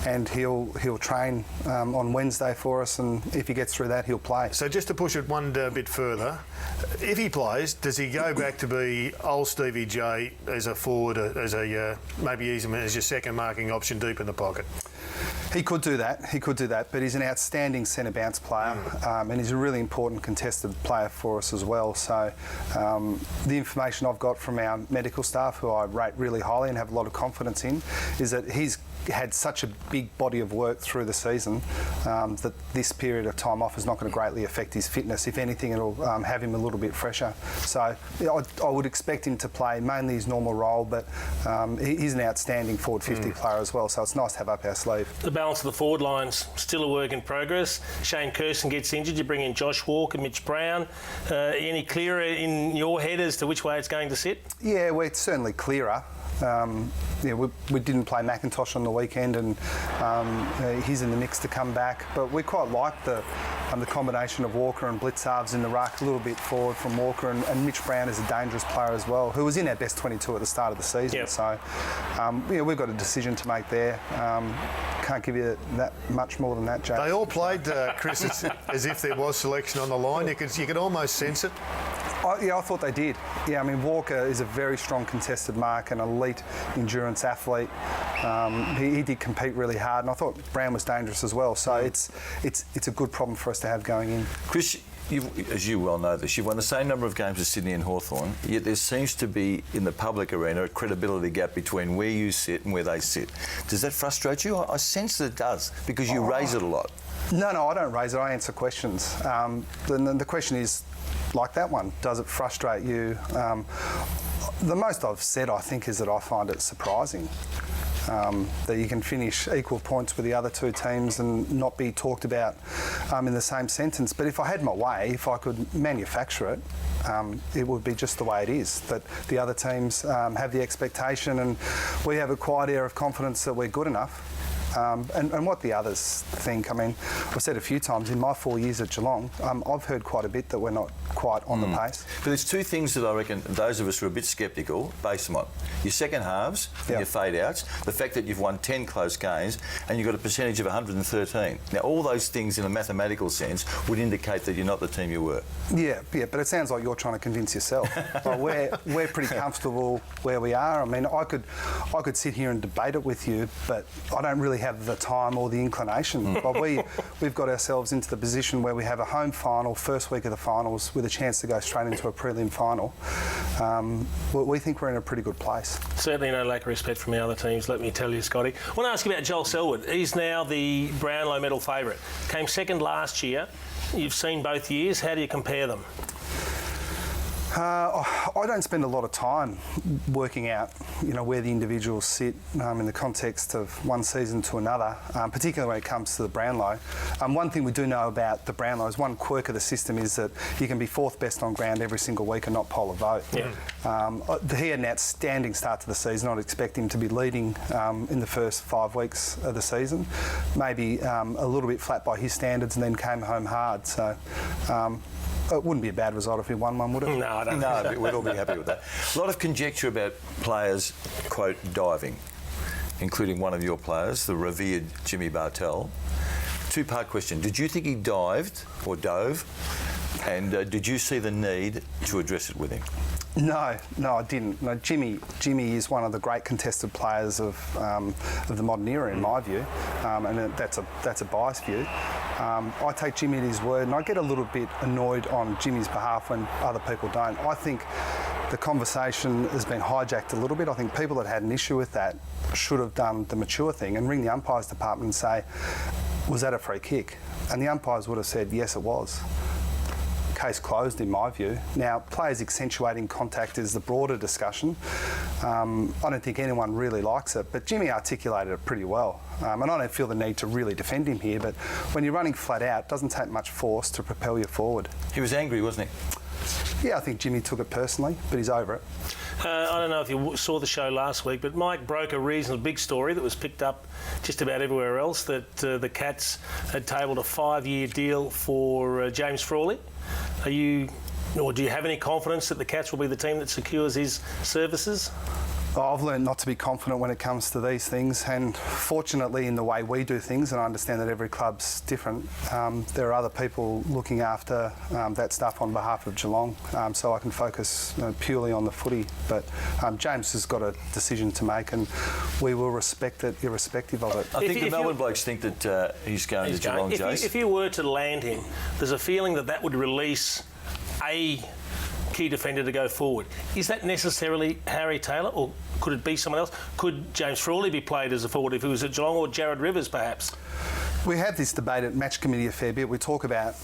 [SPEAKER 5] and he'll train on Wednesday for us, and if he gets through that, he'll play.
[SPEAKER 1] So just to push it one bit further, if he plays, does he go back to be old Stevie J as a forward, as a maybe use him as your second marking option deep in the pocket?
[SPEAKER 5] He could do that, but he's an outstanding centre bounce player, and he's a really important contested player for us as well. So the information I've got from our medical staff, who I rate really highly and have a lot of confidence in, is that he's had such a big body of work through the season that this period of time off is not going to greatly affect his fitness. If anything, it'll have him a little bit fresher. So I would expect him to play mainly his normal role, but he's an outstanding forward 50 player as well, so it's nice to have up our sleeve.
[SPEAKER 11] The balance of the forward line's still a work in progress. Shane Kirsten gets injured. You bring in Josh Walker, Mitch Brown. Any clearer in your head as to which way it's going to sit?
[SPEAKER 5] Yeah, well, it's certainly clearer. We didn't play McIntosh on the weekend, and he's in the mix to come back. But we quite like the combination of Walker and blitz halves in the ruck, a little bit forward from Walker, and Mitch Brown is a dangerous player as well, who was in our best 22 at the start of the season.
[SPEAKER 11] Yep.
[SPEAKER 5] So we've got a decision to make there. Can't give you that much more than that, Jake.
[SPEAKER 1] They all played, Chris, as if there was selection on the line. You could almost sense it.
[SPEAKER 5] I thought they did. Yeah, I mean, Walker is a very strong contested mark and elite endurance athlete. He did compete really hard, and I thought Brown was dangerous as well. So it's a good problem for us to have going in.
[SPEAKER 10] Chris, as you well know this, you've won the same number of games as Sydney and Hawthorn, yet there seems to be, in the public arena, a credibility gap between where you sit and where they sit. Does that frustrate you? I sense that it does, because you raise it a lot.
[SPEAKER 5] No, I don't raise it. I answer questions. The question is, like that one, does it frustrate you? The most I've said, I think, is that I find it surprising that you can finish equal points with the other two teams and not be talked about in the same sentence. But if I had my way, if I could manufacture it, it would be just the way it is, that the other teams have the expectation and we have a quiet air of confidence that we're good enough. And what the others think, I mean, I've said a few times in my 4 years at Geelong, I've heard quite a bit that we're not quite on the pace.
[SPEAKER 10] But there's two things that I reckon those of us who are a bit sceptical base them on. Your second halves and your fade-outs, the fact that you've won 10 close games and you've got a percentage of 113. Now, all those things in a mathematical sense would indicate that you're not the team you were.
[SPEAKER 5] Yeah, but it sounds like you're trying to convince yourself. Like we're pretty comfortable where we are. I mean, I could sit here and debate it with you, but I don't really have the time or the inclination. But we've got ourselves into the position where we have a home final, first week of the finals, with a chance to go straight into a prelim final. We think we're in a pretty good place.
[SPEAKER 11] Certainly no lack of respect from the other teams, let me tell you, Scotty. I want to ask you about Joel Selwood. He's now the Brownlow medal favourite. Came second last year. You've seen both years. How do you compare them?
[SPEAKER 5] I don't spend a lot of time working out, where the individuals sit in the context of one season to another, particularly when it comes to the Brownlow. One thing we do know about the Brownlow is one quirk of the system is that you can be fourth best on ground every single week and not poll a vote. Yeah. He had an outstanding start to the season. I'd expect him to be leading in the first 5 weeks of the season. Maybe a little bit flat by his standards and then came home hard. So it wouldn't be a bad result if he won one, would it?
[SPEAKER 11] No, I don't
[SPEAKER 10] No,
[SPEAKER 11] think so.
[SPEAKER 10] we'd all be happy with that. A lot of conjecture about players, quote, diving, including one of your players, the revered Jimmy Bartel. Two-part question. Did you think he dived or dove? And did you see the need to address it with him?
[SPEAKER 5] No, I didn't. No, Jimmy is one of the great contested players of the modern era, in my view, and that's a biased view. I take Jimmy at his word, and I get a little bit annoyed on Jimmy's behalf when other people don't. I think the conversation has been hijacked a little bit. I think people that had an issue with that should have done the mature thing and ring the umpires department and say, was that a free kick? And the umpires would have said, yes, it was. Case closed, in my view. Now, players accentuating contact is the broader discussion, I don't think anyone really likes it, but Jimmy articulated it pretty well. And I don't feel the need to really defend him here, but when you're running flat out, it doesn't take much force to propel you forward.
[SPEAKER 10] He was angry, wasn't he?
[SPEAKER 5] Yeah, I think Jimmy took it personally, but he's over it.
[SPEAKER 11] I don't know if you saw the show last week, but Mike broke a reasonably big story that was picked up just about everywhere else, that the Cats had tabled a 5-year deal for James Frawley. Do you have any confidence that the Cats will be the team that secures his services?
[SPEAKER 5] I've learned not to be confident when it comes to these things, and fortunately in the way we do things, and I understand that every club's different, there are other people looking after that stuff on behalf of Geelong, so I can focus purely on the footy. But James has got a decision to make, and we will respect it irrespective of it.
[SPEAKER 10] I think the Melbourne blokes think that he's going to Geelong, Jace.
[SPEAKER 11] If you were to land him, there's a feeling that would release a key defender to go forward. Is that necessarily Harry Taylor, or could it be someone else? Could James Frawley be played as a forward if he was at Geelong, or Jared Rivers perhaps?
[SPEAKER 5] We have this debate at Match Committee a fair bit. We talk about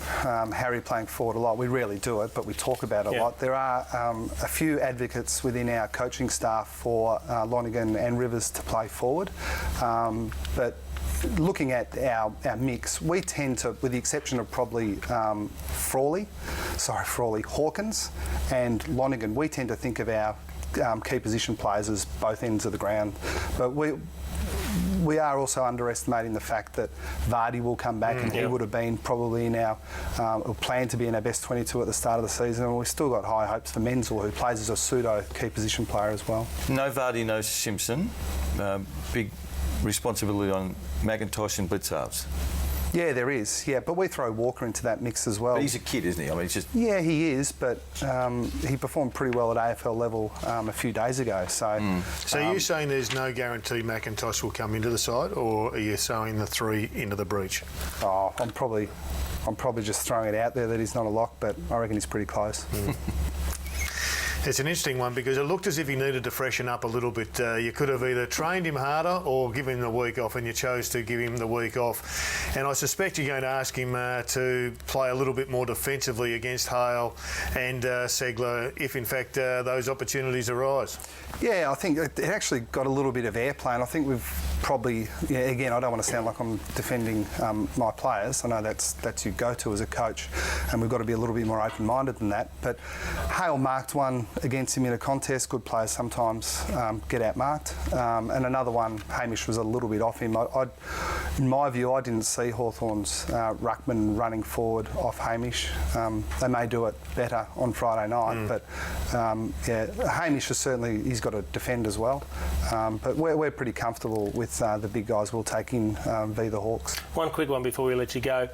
[SPEAKER 5] Harry playing forward a lot. We rarely do it, but we talk about it a lot. There are a few advocates within our coaching staff for Lonergan and Rivers to play forward, but looking at our mix, we tend to, with the exception of probably Hawkins and Lonergan, we tend to think of our key position players as both ends of the ground. But we are also underestimating the fact that Vardy will come back, and he would have been probably in our, or planned to be in our best 22 at the start of the season, and we've still got high hopes for Menzel, who plays as a pseudo key position player as well. No
[SPEAKER 10] Vardy, no Simpson. Big responsibility on McIntosh and Blitzarves.
[SPEAKER 5] Yeah, there is. Yeah, but we throw Walker into that mix as well.
[SPEAKER 10] But he's a kid, isn't he? I mean, it's just...
[SPEAKER 5] Yeah, he is, but he performed pretty well at AFL level a few days ago. So,
[SPEAKER 1] So are you saying there's no guarantee McIntosh will come into the side, or are you sowing the 3 into the breach?
[SPEAKER 5] Oh, I'm probably just throwing it out there that he's not a lock, but I reckon he's pretty close.
[SPEAKER 1] It's an interesting one because it looked as if he needed to freshen up a little bit. You could have either trained him harder or given him the week off, and you chose to give him the week off. And I suspect you're going to ask him to play a little bit more defensively against Hale and Segler if, in fact, those opportunities arise.
[SPEAKER 5] Yeah, I think it actually got a little bit of airplay, and I think we've probably, again, I don't want to sound like I'm defending my players. I know that's your go-to as a coach, and we've got to be a little bit more open-minded than that. But Hale marked one against him in a contest. Good players sometimes get out-marked. And another one, Hamish was a little bit off him. In my view, I didn't see Hawthorn's ruckman running forward off Hamish. They may do it better on Friday night, but Hamish is certainly, he's got to defend as well. But we're pretty comfortable with the big guys we'll take in v the Hawks.
[SPEAKER 11] One quick one before we let you go.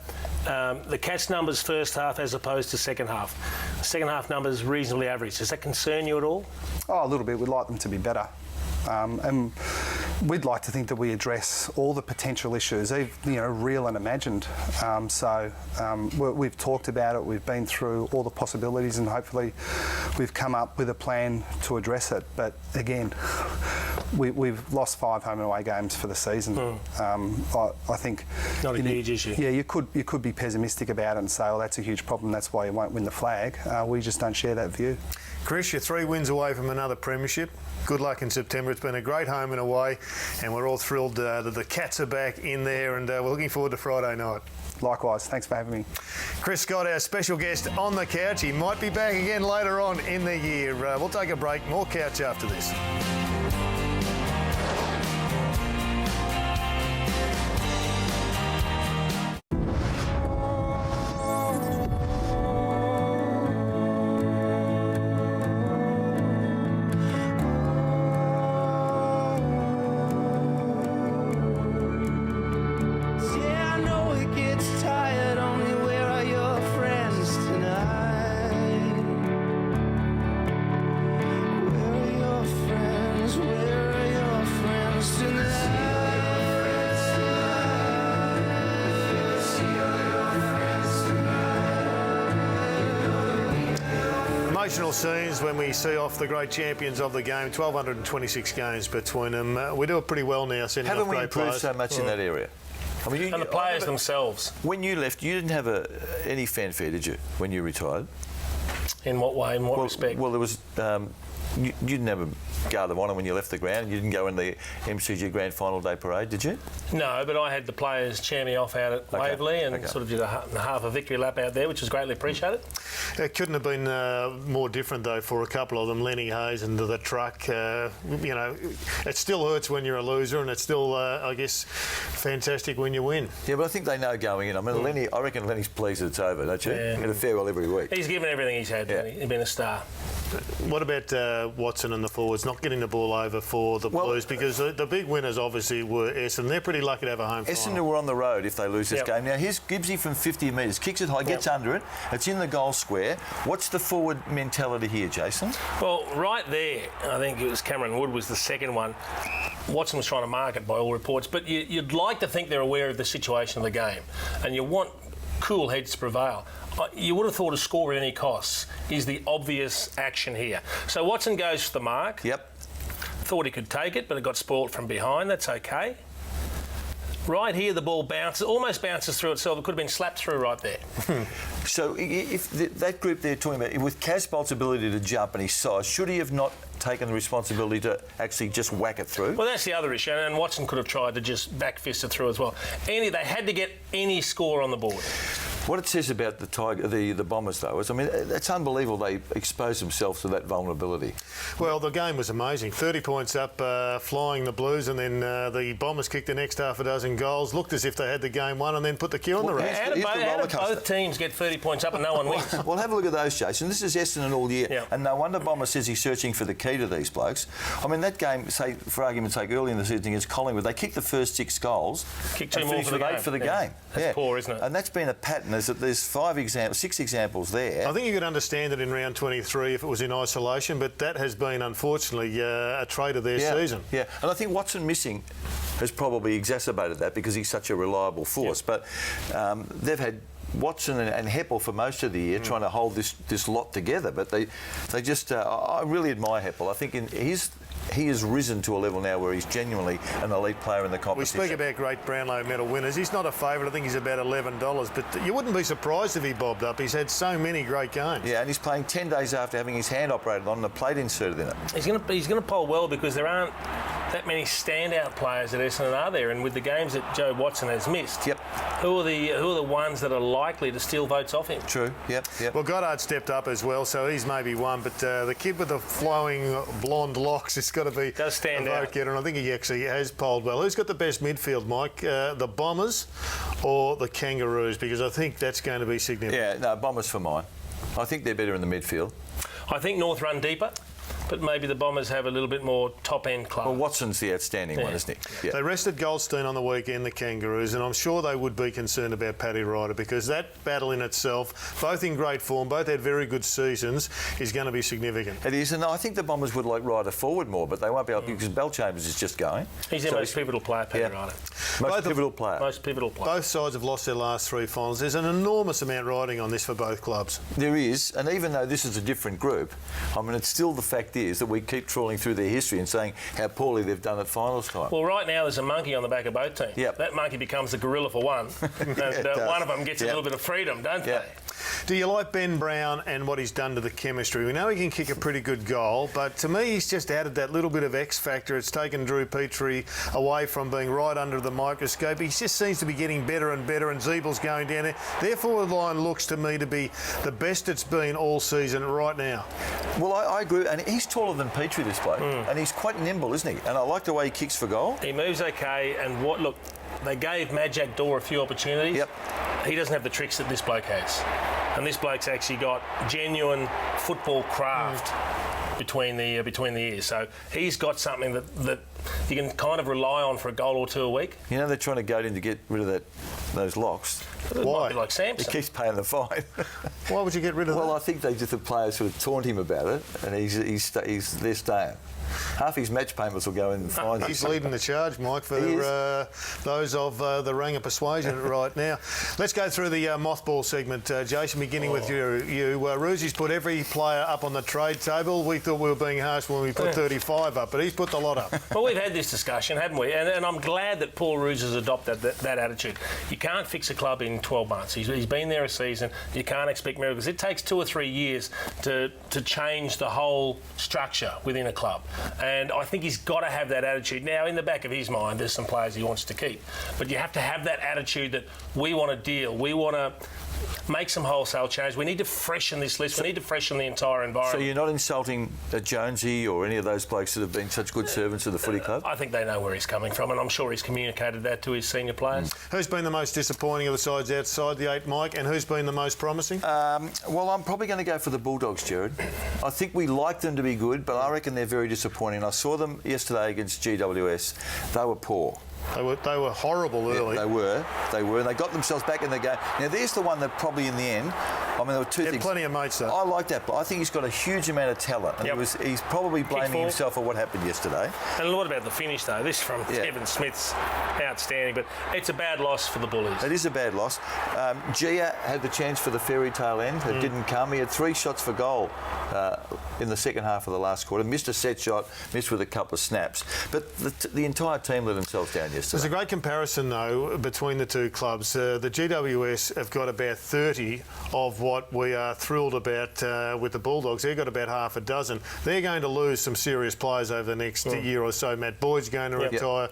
[SPEAKER 11] The Cats numbers first half as opposed to second half. Second half numbers reasonably average. Does that concern you at all?
[SPEAKER 5] Oh, a little bit. We'd like them to be better. And we'd like to think that we address all the potential issues, real and imagined. We've talked about it, we've been through all the possibilities, and hopefully we've come up with a plan to address it. But again, we've lost 5 home and away games for the season. I think...
[SPEAKER 11] Not a huge issue.
[SPEAKER 5] Yeah, you could be pessimistic about it and say, oh, that's a huge problem, that's why you won't win the flag. We just don't share that view.
[SPEAKER 1] Chris, you're 3 wins away from another premiership. Good luck in September. It's been a great home and away, and we're all thrilled that the Cats are back in there, and we're looking forward to Friday night.
[SPEAKER 5] Likewise. Thanks for having me.
[SPEAKER 1] Chris Scott, our special guest on the couch. He might be back again later on in the year. We'll take a break. More couch after this. Emotional scenes when we see off the great champions of the game. 1,226 games between them. We do it pretty well now, sending off great players.
[SPEAKER 10] Haven't we improved so much in that area? I mean,
[SPEAKER 11] and the players themselves.
[SPEAKER 10] When you left, you didn't have any fanfare, did you, when you retired?
[SPEAKER 11] In what way? In what respect?
[SPEAKER 10] Well, there was... you didn't have Guard of Honour when you left the ground. You didn't go in the MCG Grand Final Day parade, did you?
[SPEAKER 11] No, but I had the players cheer me off out at Waverley and sort of did a half a victory lap out there, which was greatly appreciated.
[SPEAKER 1] It couldn't have been more different, though, for a couple of them. Lenny Hayes and the truck. You know, it still hurts when you're a loser, and it's still, I guess, fantastic when you win.
[SPEAKER 10] Yeah, but I think they know going in. I mean, Lenny, I reckon Lenny's pleased that it's over, don't you?
[SPEAKER 11] Yeah.
[SPEAKER 10] Get a farewell every week.
[SPEAKER 11] He's given everything he's had.
[SPEAKER 10] Yeah.
[SPEAKER 11] He's been a star.
[SPEAKER 1] What about Watson and the forwards not getting the ball over for the Blues? Because the big winners obviously were Essendon. They're pretty lucky to have a home
[SPEAKER 10] Essendon
[SPEAKER 1] final.
[SPEAKER 10] were on the road if they lose this
[SPEAKER 11] Yep.
[SPEAKER 10] game. Now, here's Gibbsy from 50 metres, kicks it high, gets under it. It's in the goal square. What's the forward mentality here, Jason?
[SPEAKER 11] Well, right there, I think it was Cameron Wood was the second one. Watson was trying to mark it by all reports, but you'd like to think they're aware of the situation of the game, and you want cool heads to prevail. You would have thought a score at any cost is the obvious action here. So Watson goes for the mark.
[SPEAKER 10] Yep.
[SPEAKER 11] Thought he could take it, but it got spoilt from behind. That's okay. Right here, the ball almost bounces through itself. It could have been slapped through right there.
[SPEAKER 10] So if that group they're talking about, with Casbolt's ability to jump and his size, should he have not taken the responsibility to actually just whack it through?
[SPEAKER 11] Well, that's the other issue, and Watson could have tried to just back fist it through as well. They had to get any score on the board.
[SPEAKER 10] What it says about the Bombers, though, is, I mean, it's unbelievable they exposed themselves to that vulnerability.
[SPEAKER 1] Well, the game was amazing. 30 points up, flying the Blues, and then the Bombers kicked the next half a dozen goals. Looked as if they had the game won, and then put the queue on the race.
[SPEAKER 11] How did both teams get 30 points up and no one wins?
[SPEAKER 10] Well, have a look at those, Jason. This is Essendon all year,
[SPEAKER 11] Yeah.
[SPEAKER 10] and no wonder Bomber says he's searching for the key to these blokes. I mean, that game, say for argument's sake, early in the season against Collingwood, they kicked the first 6 goals,
[SPEAKER 11] Kicked 2
[SPEAKER 10] and
[SPEAKER 11] more
[SPEAKER 10] finished
[SPEAKER 11] for the
[SPEAKER 10] with
[SPEAKER 11] game.
[SPEAKER 10] 8 for the
[SPEAKER 11] Yeah.
[SPEAKER 10] game.
[SPEAKER 11] That's poor, isn't it?
[SPEAKER 10] And that's been a pattern. Is that there's 6 examples there.
[SPEAKER 1] I think you could understand it in round 23 if it was in isolation, but that has been, unfortunately, a trait of their season.
[SPEAKER 10] Yeah, and I think Watson missing has probably exacerbated that because he's such a reliable force. But they've had Watson and Heppel for most of the year trying to hold this lot together. But they just... I really admire Heppel. I think he has risen to a level now where he's genuinely an elite player in the
[SPEAKER 1] We
[SPEAKER 10] competition.
[SPEAKER 1] speak about great Brownlow medal winners. He's not a favourite. I think he's about $11. But you wouldn't be surprised if he bobbed up. He's had so many great games.
[SPEAKER 10] Yeah, and he's playing 10 days after having his hand operated on and a plate inserted in it.
[SPEAKER 11] He's going to poll well because there aren't that many standout players at Essendon, are there? And with the games that Joe Watson has missed, who are the ones that are likely to steal votes off him?
[SPEAKER 10] True. Yep.
[SPEAKER 1] Well, Goddard stepped up as well, so he's maybe one. But the kid with the flowing blonde locks has got to be
[SPEAKER 11] Does stand
[SPEAKER 1] a vote
[SPEAKER 11] out.
[SPEAKER 1] getter, and I think he actually has polled well. Who's got the best midfield, Mike? The Bombers or the Kangaroos? Because I think that's going to be significant.
[SPEAKER 10] Yeah, no, Bombers for mine. I think they're better in the midfield.
[SPEAKER 11] I think North run deeper, but maybe the Bombers have a little bit more top-end club.
[SPEAKER 10] Well, Watson's the outstanding one, isn't he? Yeah.
[SPEAKER 1] They rested Goldstein on the weekend, the Kangaroos, and I'm sure they would be concerned about Paddy Ryder because that battle in itself, both in great form, both had very good seasons, is going to be significant.
[SPEAKER 10] It is, and I think the Bombers would like Ryder forward more, but they won't be able to because Bell Chambers is just going.
[SPEAKER 11] He's their most pivotal player, Paddy Ryder.
[SPEAKER 10] Most pivotal player.
[SPEAKER 11] Most pivotal player.
[SPEAKER 1] Both sides have lost their last 3 finals. There's an enormous amount riding on this for both clubs.
[SPEAKER 10] There is, and even though this is a different group, I mean, it's still the fact is that we keep trawling through their history and saying how poorly they've done at finals time.
[SPEAKER 11] Well, right now there's a monkey on the back of both teams.
[SPEAKER 10] Yep.
[SPEAKER 11] That monkey becomes the gorilla for one, and one of them gets a little bit of freedom, don't they?
[SPEAKER 1] Do you like Ben Brown and what he's done to the chemistry? We know he can kick a pretty good goal, but to me he's just added that little bit of X factor. It's taken Drew Petrie away from being right under the microscope. He just seems to be getting better and better, and Zeebel's going down there. Their forward line looks to me to be the best it's been all season right now.
[SPEAKER 10] Well, I agree, and he's taller than Petrie, this bloke, and he's quite nimble, isn't he? And I like the way he kicks for goal.
[SPEAKER 11] He moves okay, and look, they gave Majak Dor a few opportunities.
[SPEAKER 10] Yep.
[SPEAKER 11] He doesn't have the tricks that this bloke has. And this bloke's actually got genuine football craft between the ears. So he's got something that you can kind of rely on for a goal or two a week.
[SPEAKER 10] You know they're trying to goad him to get rid of those locks.
[SPEAKER 11] It might be like Samson.
[SPEAKER 10] He keeps paying the fine.
[SPEAKER 1] Why would you get rid of that?
[SPEAKER 10] Well, I think the players sort of taunt him about it, and they're staying. Half his match payments will go in fines.
[SPEAKER 1] He's leading the charge, Mike, for those of the Rang of Persuasion right now. Let's go through the mothball segment, Jason, beginning with you. Roosy's put every player up on the trade table. We thought we were being harsh when we put 35 up, but he's put the lot up.
[SPEAKER 11] Well, we've had this discussion, haven't we? And I'm glad that Paul Roos has adopted that attitude. You can't fix a club in 12 months. He's been there a season. You can't expect miracles. It takes 2 or 3 years to change the whole structure within a club. And I think he's got to have that attitude. Now, in the back of his mind, there's some players he wants to keep. But you have to have that attitude that we want to deal. We want to make some wholesale change. We need to freshen this list. We need to freshen the entire environment.
[SPEAKER 10] So you're not insulting Jonesy or any of those blokes that have been such good servants of the footy club?
[SPEAKER 11] I think they know where he's coming from, and I'm sure he's communicated that to his senior players.
[SPEAKER 1] Who's been the most disappointing of the sides outside the 8, Mike, and who's been the most promising?
[SPEAKER 10] Well, I'm probably going to go for the Bulldogs, Jared. I think we like them to be good, but I reckon they're very disappointing. I saw them yesterday against GWS. They were poor.
[SPEAKER 1] They were horrible early.
[SPEAKER 10] Yeah, they were, and they got themselves back in the game. Now, there's the one that probably in the end, I mean, there were two things.
[SPEAKER 1] Plenty of mates, though.
[SPEAKER 10] I like that, but I think he's got a huge amount of talent, and he's probably blaming himself for what happened yesterday.
[SPEAKER 11] And what about the finish, though? This from Kevin Smith's outstanding, but it's a bad loss for the Bullies.
[SPEAKER 10] It is a bad loss. Gia had the chance for the fairy tale end. It didn't come. He had 3 shots for goal in the second half of the last quarter. Missed a set shot, missed with a couple of snaps. But the entire team let themselves down yesterday.
[SPEAKER 1] There's a great comparison, though, between the two clubs. The GWS have got about 30 of what we are thrilled about with the Bulldogs. They've got about half a dozen. They're going to lose some serious players over the next year or so. Matt Boyd's going to retire.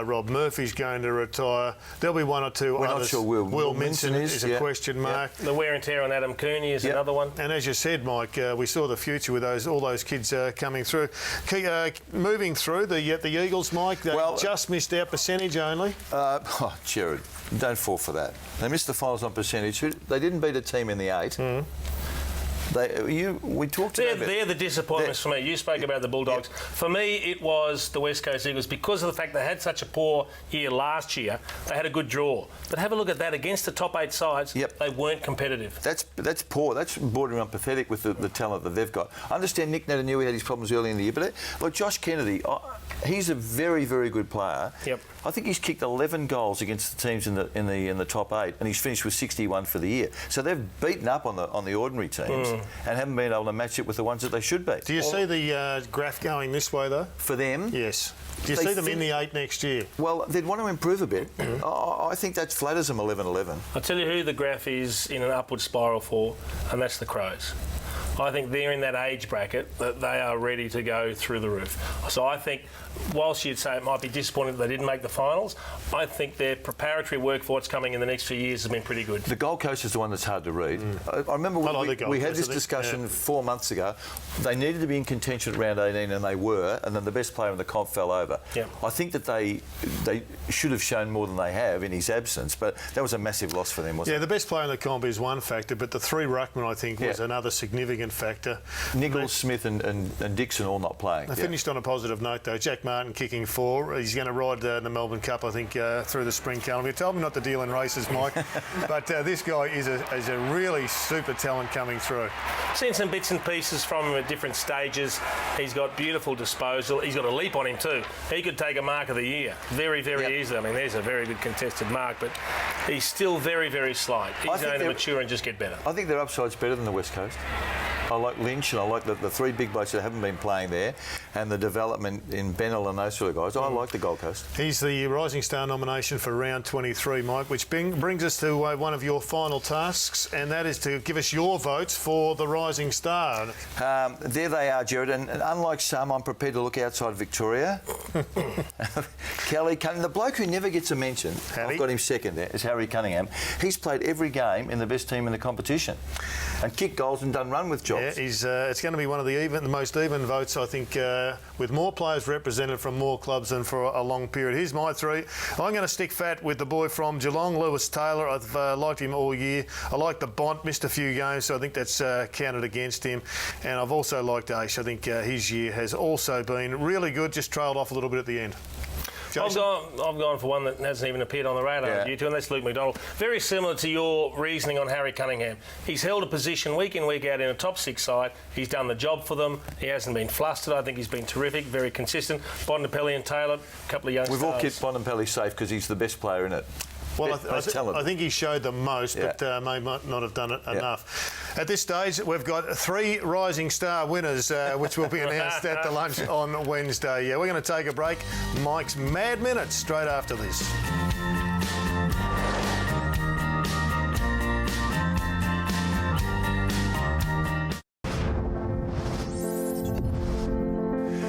[SPEAKER 1] Rob Murphy's going to retire. There'll be 1 or 2
[SPEAKER 10] We're
[SPEAKER 1] others.
[SPEAKER 10] not sure Will Minson
[SPEAKER 1] is a question mark.
[SPEAKER 11] The wear and tear on Adam Cooney is another one.
[SPEAKER 1] And as you said, Mike, we saw the future with all those kids coming through. Moving through, the Eagles, Mike, they just missed our percentage only.
[SPEAKER 10] Jared, don't fall for that. They missed the finals on percentage. They didn't beat a team in the 8. We talked about
[SPEAKER 11] they're the disappointments for me. You spoke about the Bulldogs. For me, it was the West Coast Eagles because of the fact they had such a poor year last year. They had a good draw, but have a look at that against the top 8 sides. They weren't competitive.
[SPEAKER 10] That's poor. That's borderline pathetic with the talent that they've got. I understand Nick Naitanui had his problems early in the year, but look, Josh Kennedy, he's a very, very good player. I think he's kicked 11 goals against the teams in the top 8, and he's finished with 61 for the year. So they've beaten up on the ordinary teams and haven't been able to match it with the ones that they should be.
[SPEAKER 1] Do you see the graph going this way, though?
[SPEAKER 10] For them?
[SPEAKER 1] Yes. Do you see them in the 8 next year?
[SPEAKER 10] Well, they'd want to improve a bit. I think that flatters them 11-11.
[SPEAKER 11] I'll tell you who the graph is in an upward spiral for, and that's the Crows. I think they're in that age bracket that they are ready to go through the roof. So I think, whilst you'd say it might be disappointing that they didn't make the finals, I think their preparatory work for what's coming in the next few years has been pretty good.
[SPEAKER 10] The Gold Coast is the one that's hard to read. I remember we had this discussion 4 months ago. They needed to be in contention at round 18, and they were, and then the best player in the comp fell over. I think that they should have shown more than they have in his absence, but that was a massive loss for them, wasn't it?
[SPEAKER 1] Yeah, the best player in the comp is one factor, but the 3 ruckmen, I think, was another significant factor.
[SPEAKER 10] Nichols, Smith and Dixon all not playing.
[SPEAKER 1] They finished on a positive note, though. Jack Martin kicking 4. He's going to ride the Melbourne Cup, I think, through the spring calendar. You told me not to deal in races, Mike, but this guy is a really super talent coming through.
[SPEAKER 11] Seen some bits and pieces from him at different stages. He's got beautiful disposal. He's got a leap on him too. He could take a mark of the year very, very easily. I mean, there's a very good contested mark, but he's still very, very slight. He's going to mature and just get better.
[SPEAKER 10] I think their upside's better than the West Coast. I like Lynch, and I like the 3 big blokes that haven't been playing there, and the development in Bennell and those sort of guys. I like the Gold Coast.
[SPEAKER 1] He's the Rising Star nomination for round 23, Mike, which brings us to one of your final tasks, and that is to give us your votes for the Rising Star.
[SPEAKER 10] There they are, Jared, and unlike some, I'm prepared to look outside Victoria. Kelly Cunningham, the bloke who never gets a mention, I've got him second there, is Harry Cunningham. He's played every game in the best team in the competition and kicked goals and done run with jobs.
[SPEAKER 1] Yeah, it's going to be one of the most even votes, I think, with more players represented from more clubs than for a long period. Here's my 3. I'm going to stick fat with the boy from Geelong, Lewis Taylor. I've liked him all year. I like the Bont, missed a few games, so I think that's counted against him. And I've also liked Aish. I think his year has also been really good, just trailed off a little bit at the end.
[SPEAKER 11] I've gone for one that hasn't even appeared on the radar of you two, and that's Luke McDonald. Very similar to your reasoning on Harry Cunningham. He's held a position week in, week out in a top 6 side. He's done the job for them. He hasn't been flustered. I think he's been terrific, very consistent. Bontempelli and Taylor, a couple of young stars.
[SPEAKER 10] We've all kept Bontempelli safe because he's the best player in it.
[SPEAKER 1] Well, I think he showed the most, but may not have done it enough. At this stage, we've got 3 Rising Star winners, which will be announced at the lunch on Wednesday. We're going to take a break. Mike's Mad Minutes straight after this.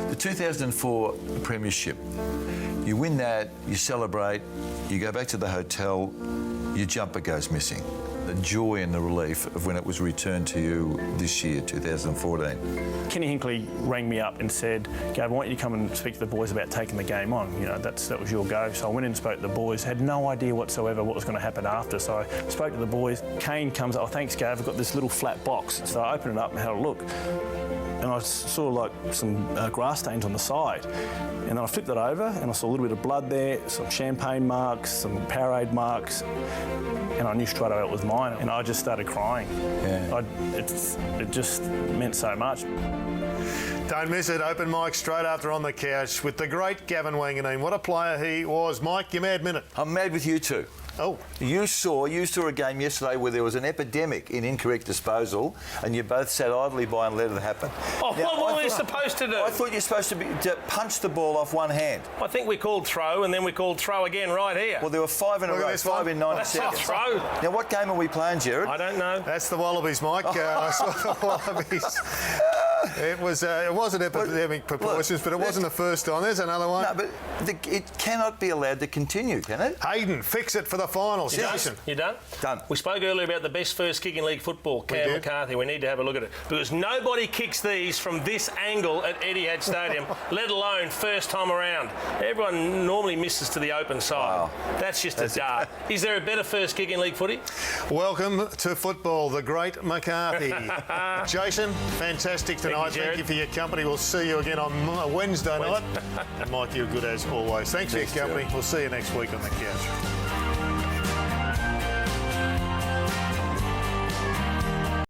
[SPEAKER 10] The 2004 Premiership. You win that, you celebrate, you go back to the hotel, your jumper goes missing. The joy and the relief of when it was returned to you this year, 2014.
[SPEAKER 14] Kenny Hinkley rang me up and said, Gav, I want you to come and speak to the boys about taking the game on. You know, that was your go. So I went in and spoke to the boys, had no idea whatsoever what was going to happen after. So I spoke to the boys. Kane comes up, oh, thanks, Gav, I've got this little flat box. So I opened it up and had a look. And I saw like some grass stains on the side. And then I flipped it over and I saw a little bit of blood there, some champagne marks, some Powerade marks. And I knew straight away it was mine. And I just started crying.
[SPEAKER 10] Yeah.
[SPEAKER 14] It just meant so much.
[SPEAKER 1] Don't miss it. Open mic straight after On the Couch with the great Gavin Wanganeen. What a player he was. Mike, your mad minute.
[SPEAKER 10] I'm mad with you too.
[SPEAKER 1] Oh.
[SPEAKER 10] You saw a game yesterday where there was an epidemic in incorrect disposal and you both sat idly by and let it happen.
[SPEAKER 11] Oh,
[SPEAKER 10] Now,
[SPEAKER 11] what were we supposed to do?
[SPEAKER 10] I thought you were supposed to punch the ball off one hand.
[SPEAKER 11] I think we called throw and then we called throw again right here.
[SPEAKER 10] Well, there were 5 in a
[SPEAKER 1] Look at
[SPEAKER 10] row,
[SPEAKER 1] this
[SPEAKER 10] 5
[SPEAKER 1] one.
[SPEAKER 10] in 90
[SPEAKER 11] That's not
[SPEAKER 10] seconds.
[SPEAKER 11] throw.
[SPEAKER 10] Now, what game are we playing, Jared?
[SPEAKER 11] I don't know.
[SPEAKER 1] That's the Wallabies, Mike. I saw the Wallabies. It wasn't epidemic proportions, but it wasn't the first time. There's another one.
[SPEAKER 10] No, but it cannot be allowed to continue, can it?
[SPEAKER 1] Hayden, fix it for the finals. Jason.
[SPEAKER 11] You done?
[SPEAKER 10] Done.
[SPEAKER 11] We spoke earlier about the best first kick in league football, Cam
[SPEAKER 1] did.
[SPEAKER 11] McCarthy. We need to have a look at it because nobody kicks these from this angle at Etihad Stadium, let alone first time around. Everyone normally misses to the open side.
[SPEAKER 10] Wow.
[SPEAKER 11] That's just a dart. Is there a better first kick in league footy?
[SPEAKER 1] Welcome to football, the great McCarthy. Jason, fantastic tonight.
[SPEAKER 11] Jared.
[SPEAKER 1] Thank you for your company. We'll see you again on Wednesday night. And Mike, you're good as always. Thanks for your company. We'll see you next week on The Couch.